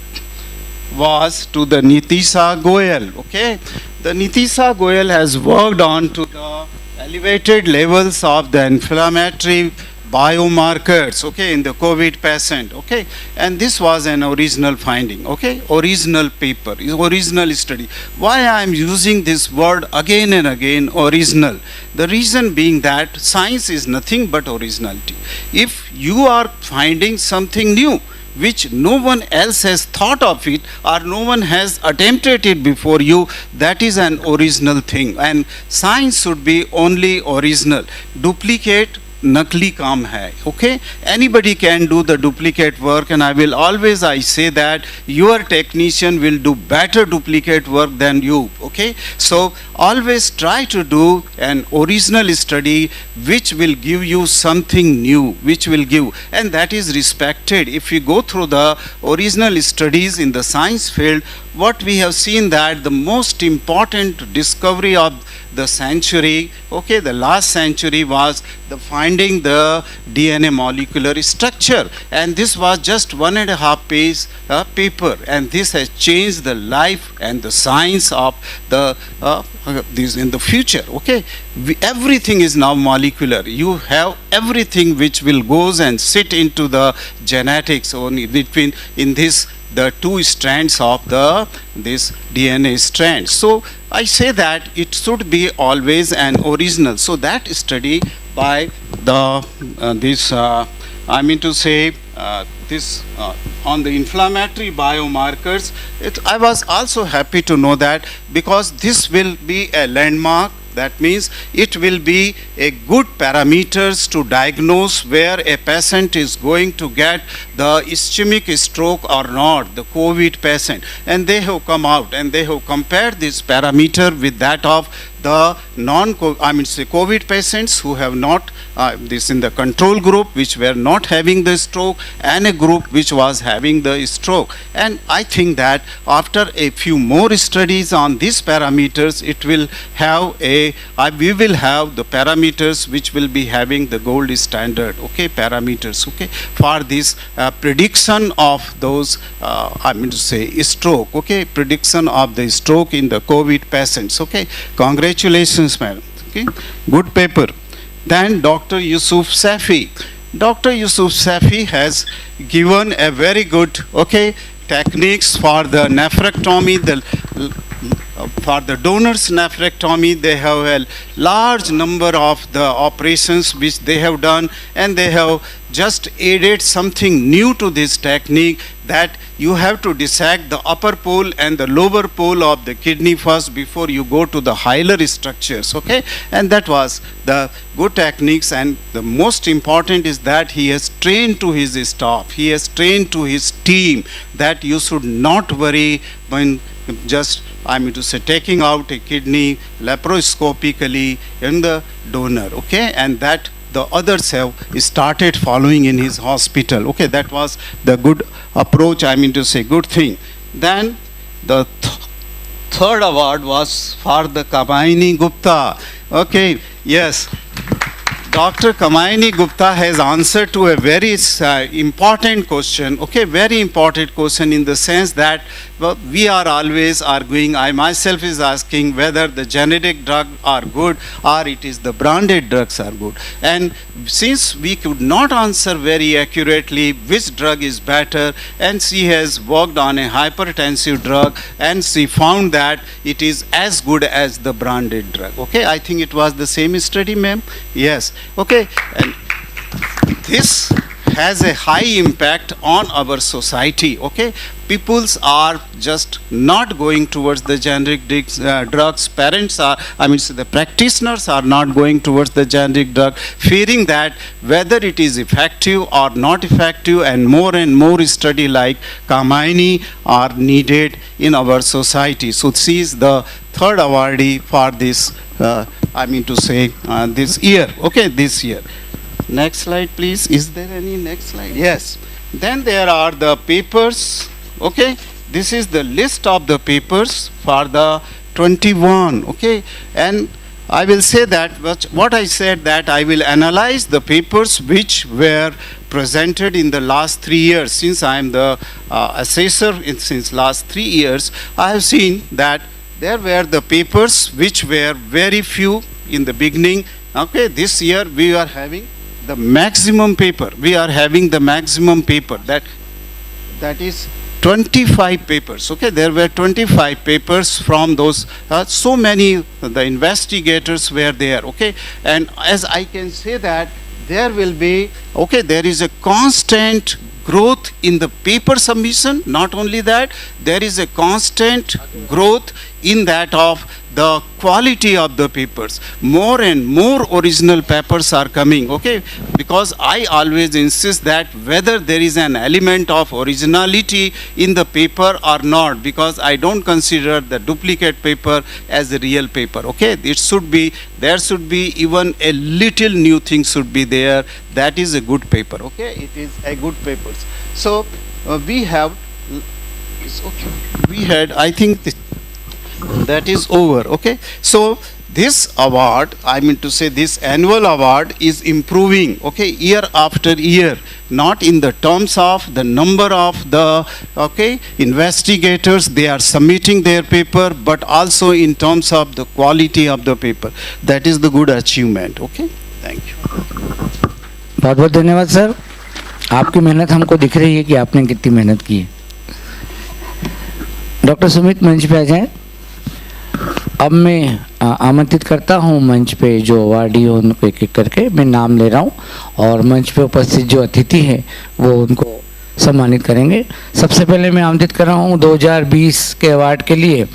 was to the Nitisa Goyal. Okay, the Nitisa Goyal has worked on to the elevated levels of the inflammatory biomarkers, okay, in the COVID patient, okay, and this was an original finding, okay, original paper, original study. Why I am using this word again and again, original? The reason being that science is nothing but originality. If you are finding something new, which no one else has thought of it or no one has attempted it before you, that is an original thing, and science should be only original. Duplicate nakli kaam hai. Okay, anybody can do the duplicate work, and I say that your technician will do better duplicate work than you. Okay, so always try to do an original study which will give you something new, which will give, and that is respected. If you go through the original studies in the science field, what we have seen that the most important discovery of the century, okay, the last century, was the finding the DNA molecular structure, and this was just 1.5 page paper, and this has changed the life and the science of the this in the future. Okay, everything is now molecular. You have everything which will goes and sit into the genetics only between in this the two strands of the this DNA strand. So I say that it should be always an original. So that study by the I mean to say this on the inflammatory biomarkers, I was also happy to know that, because this will be a landmark. That means it will be a good parameters to diagnose where a patient is going to get the ischemic stroke or not, the COVID patient. And they have come out and they have compared this parameter with that of the COVID patients who have not this in the control group, which were not having the stroke, and a group which was having the stroke. And I think that after a few more studies on these parameters, it will have we will have the parameters which will be having the gold standard, okay, parameters, okay, for this prediction of those stroke, okay, prediction of the stroke in the COVID patients, okay. Congratulations, madam. Okay, good paper. Then Dr. Yusuf Safi. Dr. Yusuf Safi has given a very good, okay, techniques for the nephrectomy, for the donor's nephrectomy. They have a large number of the operations which they have done, and they have just added something new to this technique, that you have to dissect the upper pole and the lower pole of the kidney first before you go to the hilar structures, okay. And that was the good techniques, and the most important is that he has trained to his staff, he has trained to his team, that you should not worry when just taking out a kidney laparoscopically in the donor, okay, and that the others have started following in his hospital, okay. That was the good approach, good thing. Then the third award was for the Kamaini Gupta, okay. Yes, Dr. Kamaini Gupta has answered to a very important question, okay, very important question, in the sense that we are always arguing, I myself is asking whether the generic drugs are good or it is the branded drugs are good. And since we could not answer very accurately which drug is better, and she has worked on a hypertensive drug and she found that it is as good as the branded drug, okay. I think it was the same study, ma'am. Yes, okay. And this has a high impact on our society, okay. Peoples are just not going towards the generic drugs. Parents are, the practitioners are not going towards the generic drug, fearing that whether it is effective or not effective, and more study like Kamaini are needed in our society. So she is the third awardee for this, this year, okay, this year. Next slide, please. Is there any next slide? Yes. Then there are the papers, okay. This is the list of the papers for the 21, okay. And I will say that what I said, that I will analyze the papers which were presented in the last 3 years. Since I am the assessor since last 3 years, I have seen that there were the papers which were very few in the beginning, okay. This year we are having the maximum paper. We are having the maximum paper, that is 25 papers, okay. There were 25 papers from those, so many the investigators were there, okay. And as I can say that there will be, okay, there is a constant growth in the paper submission. Not only that, there is a constant growth in that of the quality of the papers. More and more original papers are coming, okay? Because I always insist that whether there is an element of originality in the paper or not, because I don't consider the duplicate paper as a real paper, okay? It should be, there should be even a little new thing should be there. That is a good paper, okay? It is a good paper. So we have, it's okay. We had, I think that is over, okay? So this award, I mean to say this annual award is improving, okay, year after year, not in the terms of the number of the, okay, investigators, they are submitting their paper, but also in terms of the quality of the paper. That is the good achievement, okay? Thank you.
बहुत बहुत धन्यवाद sir, आपकी मेहनत हमको दिख रही है कि आपने कितनी मेहनत की है। डॉक्टर सुमित मंच पे आ जाएं। अब मैं आमंत्रित करता हूं मंच पे जो अवार्डी हो उनको एक एक करके मैं नाम ले रहा हूं और मंच पे उपस्थित जो अतिथि हैं वो उनको सम्मानित करेंगे। सबसे पहले मैं आमंत्रित कर रहा हूं 2020 के अवार्ड के लिए।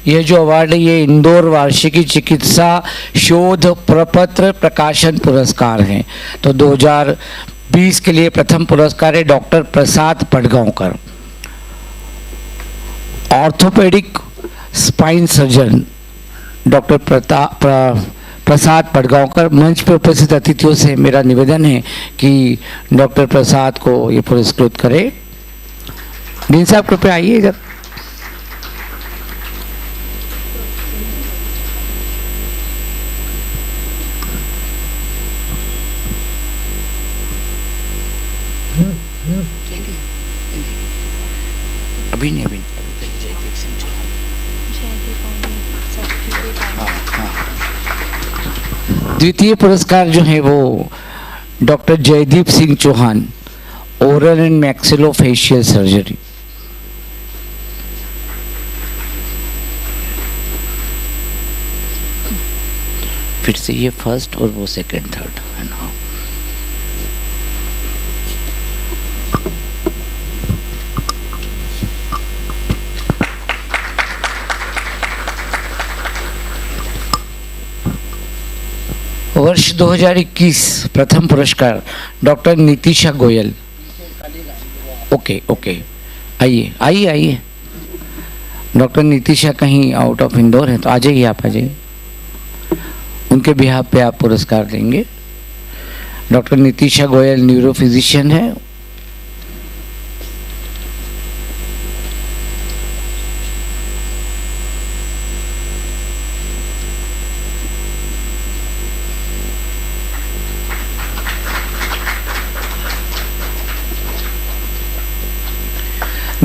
यह जो अवार्ड है ये इंदौर वार्षिकी चिकित्सा शोध प्रपत्र प्रकाशन पुरस्कार है। तो 2020 के लिए प्रथम पुरस्कार है doctor Prasad Padgaonkar, orthopaedic spine surgeon doctor Prasad Padgaonkar. मंच पर उपस्थित अतिथियों से मेरा निवेदन है कि डॉक्टर प्रसाद को ये पुरस्कृत करें। दिन साहब कृपया आइए इधर। अभी नहीं, अभी द्वितीय पुरस्कार जो है वो doctor Jaideep Singh Chauhan, oral and maxillofacial surgery. फिर से ये फर्स्ट और वो सेकंड थर्ड है ना। वर्ष 2021 प्रथम पुरस्कार doctor Nitisha Goyal. Okay okay, आइए आइए आइए। डॉक्टर नीतिशा कहीं आउट ऑफ इंदौर है तो आ जाइए, आप आ जाइए। उनके बिहाफ पे आप पुरस्कार देंगे। Doctor Nitisha Goyal neuro physician है।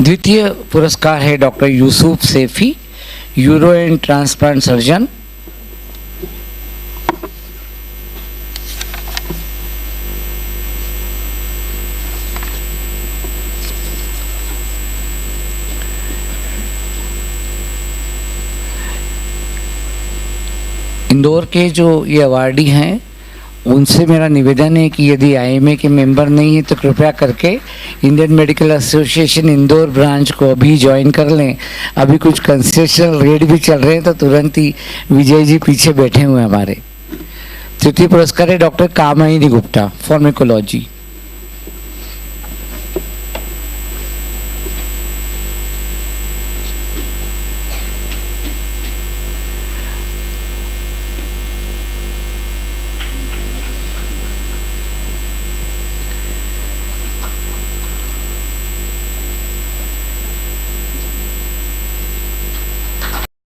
द्वितीय पुरस्कार है doctor Yusuf Saifi, uro and transplant surgeon. Indore के जो ये अवार्डी हैं उनसे मेरा निवेदन है कि यदि आईएमए के मेंबर नहीं है तो कृपया करके Indian medical association Indore branch को अभी ज्वाइन कर लें। अभी कुछ कंसेशनल रेट भी चल रहे हैं तो तुरंत ही विजय जी पीछे बैठे हुए हैं हमारे। तृतीय पुरस्कार है डॉक्टर कामायनी गुप्ता, फार्माकोलॉजी।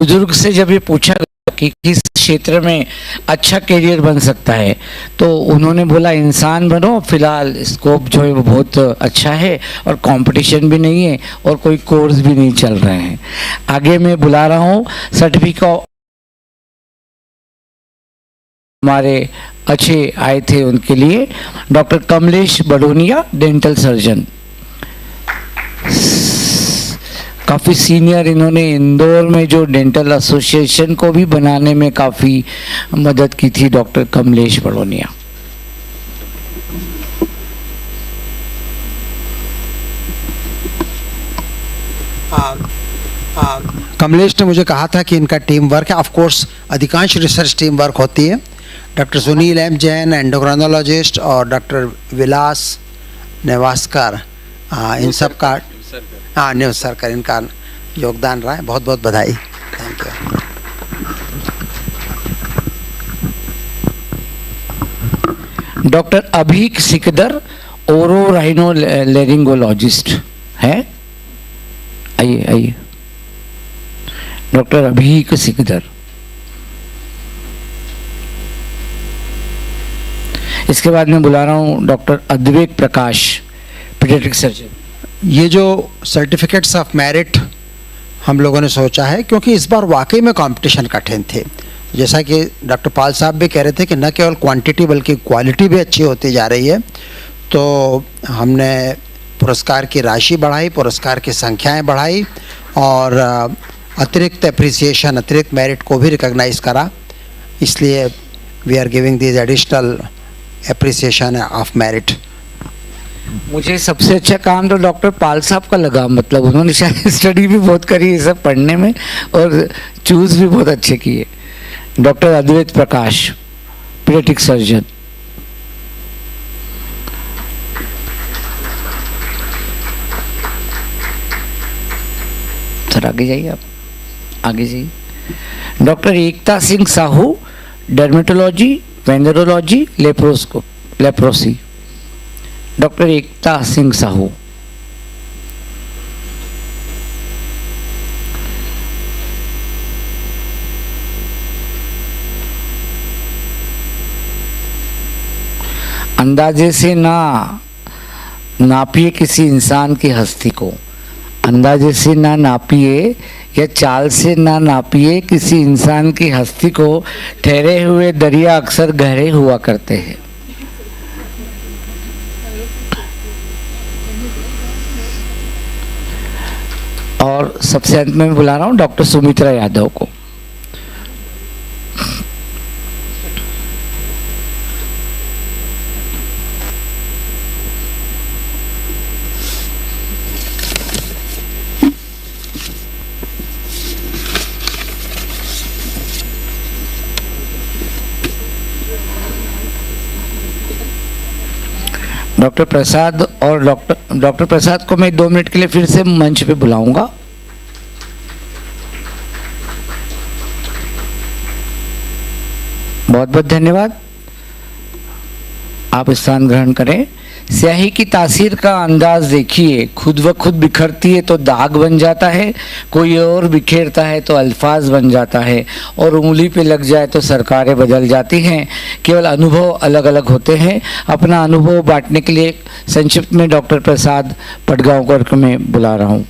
बुजुर्ग से जब ये पूछा गया कि किस क्षेत्र में अच्छा करियर बन सकता है तो उन्होंने बोला इंसान बनो। फिलहाल स्कोप जो है वो बहुत अच्छा है और कंपटीशन भी नहीं है और कोई कोर्स भी नहीं चल रहे हैं। आगे मैं बुला रहा हूँ सर्टिफिकेट हमारे अच्छे आए थे उनके लिए doctor Kamlesh Badonia, dental surgeon. काफ़ी सीनियर इन्होंने इंदौर में जो डेंटल एसोसिएशन को भी बनाने में काफ़ी मदद की थी डॉक्टर कमलेश बड़ोनिया।
कमलेश ने मुझे कहा था कि इनका टीम वर्क है. ऑफ कोर्स अधिकांश रिसर्च टीम वर्क होती है. Doctor Sunil M Jain endocrinologist और डॉक्टर विलास नेवास्कर, इन सब का नेवसरकर, इनका योगदान रहा है. बहुत बहुत बधाई. Thank you.
Doctor Abhik Sikdar otorhinolaryngologist है. आइए आइए. डॉक्टर अभीक सिकदर. इसके बाद मैं बुला रहा हूँ doctor Advait Prakash, paediatric surgeon.
ये जो सर्टिफिकेट्स ऑफ मेरिट हम लोगों ने सोचा है, क्योंकि इस बार वाकई में कंपटीशन कठिन थे. जैसा कि डॉक्टर पाल साहब भी कह रहे थे कि न केवल क्वांटिटी बल्कि क्वालिटी भी अच्छी होती जा रही है. तो हमने पुरस्कार की राशि बढ़ाई, पुरस्कार की संख्याएं बढ़ाई और अतिरिक्त अप्रिसिएशन, अतिरिक्त मेरिट को भी रिकॉग्नाइज करा. इसलिए we are giving this additional appreciation of merit.
मुझे सबसे अच्छा काम तो डॉक्टर पाल साहब का लगा. मतलब उन्होंने शायद स्टडी भी बहुत करी ये सब पढ़ने में और चूज भी बहुत अच्छे किए. Doctor Advait Prakash, paediatric surgeon. Sir आगे जाइए, आप आगे जाइए. Doctor Ekta Singh Sahu, dermatology, venereology, leprosy. Doctor Ekta Singh Sahu. अंदाजे से ना नापिए किसी इंसान की हस्ती को. अंदाजे से ना नापिए या चाल से ना नापिए किसी इंसान की हस्ती को. ठहरे हुए दरिया अक्सर गहरे हुआ करते हैं. और सबसे अंत में मैं बुला रहा हूँ डॉक्टर सुमित्रा यादव को. डॉक्टर प्रसाद और डॉक्टर प्रसाद को मैं 2 मिनट के लिए फिर से मंच पे बुलाऊंगा. बहुत बहुत धन्यवाद. आप स्थान ग्रहण करें. स्याही की तासीर का अंदाज देखिए. खुद व खुद बिखरती है तो दाग बन जाता है, कोई और बिखेरता है तो अल्फाज बन जाता है, और उंगली पे लग जाए तो सरकारें बदल जाती हैं. केवल अनुभव अलग अलग होते हैं. अपना अनुभव बांटने के लिए संक्षिप्त में डॉक्टर प्रसाद पटगांवकर को मैं बुला रहा हूँ.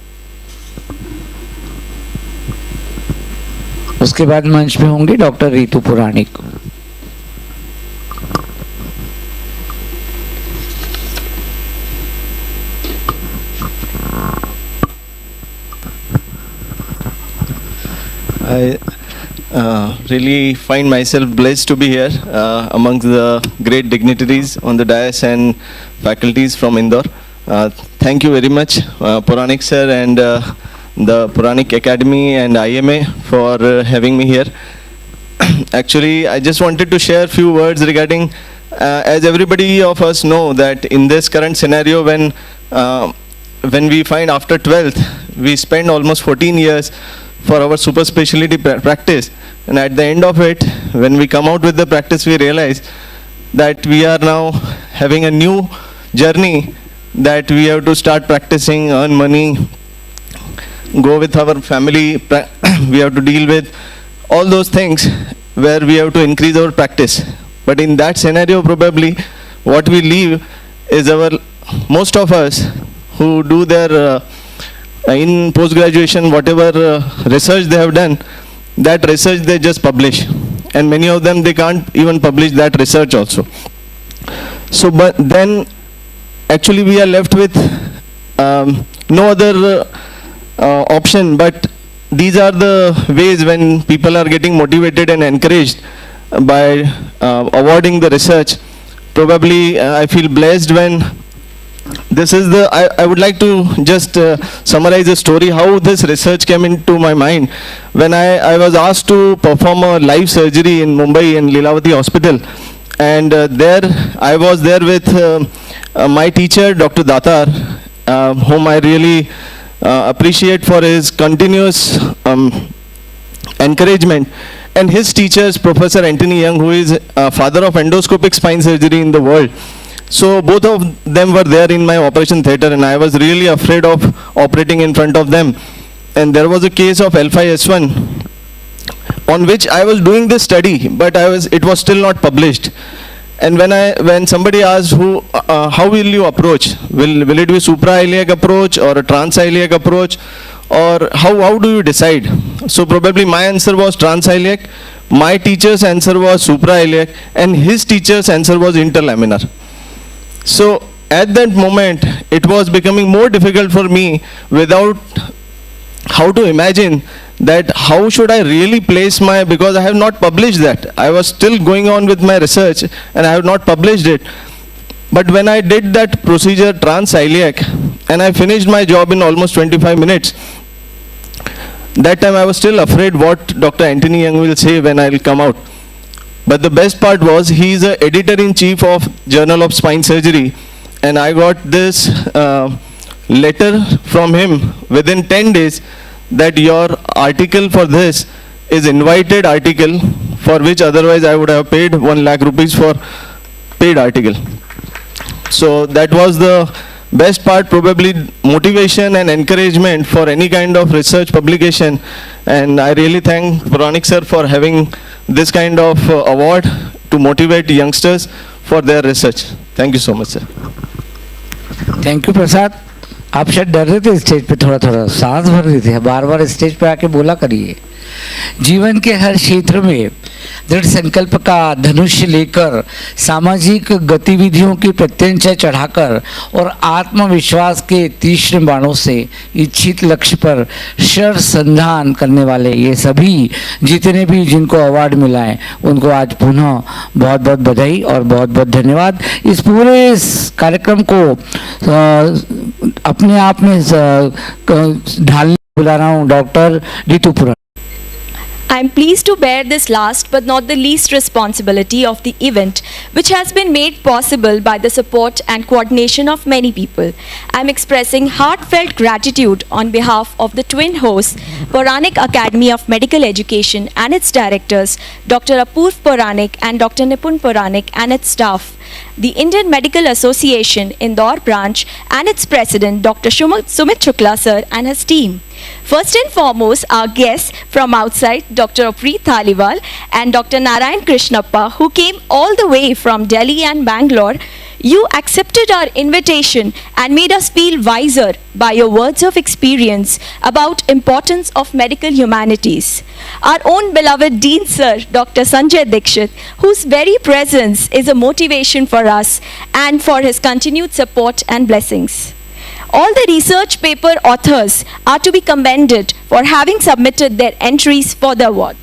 उसके बाद मंच पे होंगे doctor Ritu Puranik.
I really find myself blessed to be here amongst the great dignitaries on the dais and faculties from Indore. Thank you very much, Puranik sir and the Puranik Academy and IMA for having me here. Actually, I just wanted to share a few words regarding, as everybody of us know, that in this current scenario when we find after 12th, we spend almost 14 years for our super specialty practice, and at the end of it, when we come out with the practice, we realize that we are now having a new journey, that we have to start practicing, earn money, go with our family, we have to deal with all those things where we have to increase our practice. But in that scenario, probably what we leave is most of us who do their in post-graduation, whatever research they have done, that research they just publish. And many of them, they can't even publish that research also. So, but then actually we are left with no other option, but these are the ways when people are getting motivated and encouraged by awarding the research. Probably I feel blessed when this is the, I would like to just summarize the story, how this research came into my mind. When I was asked to perform a live surgery in Mumbai in Lilavati Hospital, and there I was there with my teacher, Dr. Datar, whom I really appreciate for his continuous encouragement, and his teachers, Professor Anthony Young, who is father of endoscopic spine surgery in the world. So both of them were there in my operation theatre, and I was really afraid of operating in front of them. And there was a case of L5S1 on which I was doing this study, but it was still not published. And when somebody asked how will you approach? Will it be suprailiac approach or a transiliac approach, or how do you decide? So probably my answer was transiliac, my teacher's answer was suprailiac, and his teacher's answer was interlaminar. So at that moment, it was becoming more difficult for me without how to imagine that how should I really place because I have not published that. I was still going on with my research and I have not published it. But when I did that procedure transiliac and I finished my job in almost 25 minutes, that time I was still afraid what Dr. Anthony Young will say when I will come out. But the best part was he is the editor-in-chief of Journal of Spine Surgery, and I got this letter from him within 10 days that your article for this is invited article, for which otherwise I would have paid 1 lakh rupees for paid article. So that was the best part, probably motivation and encouragement for any kind of research publication. And I really thank Puranik sir for having this kind of award to motivate youngsters for their research. Thank you so much, sir.
Thank you Prasad. आप शायद डर रहे थे stage पे, थोड़ा थोड़ा सांस भर रहे थे, बार बार स्टेज पे आके बोला करिए. जीवन के हर क्षेत्र में दृढ़ संकल्प का धनुष लेकर, सामाजिक गतिविधियों की प्रत्यंचा चढ़ाकर और आत्मविश्वास के तीक्ष्ण बाणों से इच्छित लक्ष्य पर शर संधान करने वाले ये सभी जितने भी जिनको अवार्ड मिला है उनको आज पुनः बहुत बहुत बधाई और बहुत बहुत धन्यवाद. इस पूरे कार्यक्रम को अपने आप में ढालने बुला रहा हूँ doctor रितुपुरा.
I am pleased to bear this last but not the least responsibility of the event, which has been made possible by the support and coordination of many people. I am expressing heartfelt gratitude on behalf of the twin hosts, Puranik Academy of Medical Education and its directors, Dr. Apurv Puranik and Dr. Nipun Puranik and its staff, the Indian Medical Association Indore branch and its president, Dr. Sumit Shukla sir and his team. First and foremost, our guests from outside, Dr. Aprit Thaliwal and Dr. Narayan Krishnappa, who came all the way from Delhi and Bangalore. You accepted our invitation and made us feel wiser by your words of experience about importance of medical humanities. Our own beloved Dean Sir, Dr. Sanjay Dikshit, whose very presence is a motivation for us and for his continued support and blessings. All the research paper authors are to be commended for having submitted their entries for the award.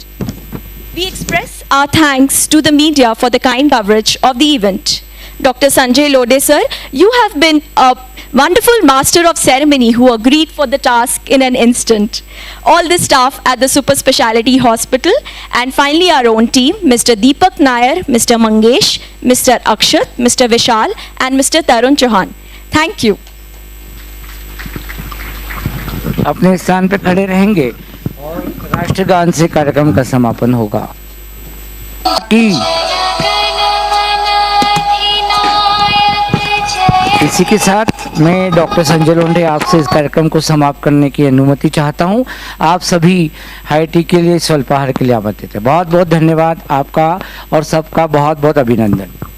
We express our thanks to the media for the kind coverage of the event. Dr. Sanjay Lode sir, you have been a wonderful master of ceremony who agreed for the task in an instant. All the staff at the Super Speciality Hospital, and finally our own team, Mr. Deepak Nair, Mr. Mangesh, Mr. Akshat, Mr. Vishal and Mr. Tarun Chauhan. Thank you.
अपने स्थान पे खड़े रहेंगे और राष्ट्रगान से कार्यक्रम का समापन होगा. इसी के साथ मैं डॉक्टर संजय लोंढे आपसे इस कार्यक्रम को समाप्त करने की अनुमति चाहता हूं. आप सभी हाई टी के लिए स्वल्पाहार के लिए आमंत्रित हैं. बहुत बहुत धन्यवाद आपका और सबका बहुत बहुत अभिनंदन.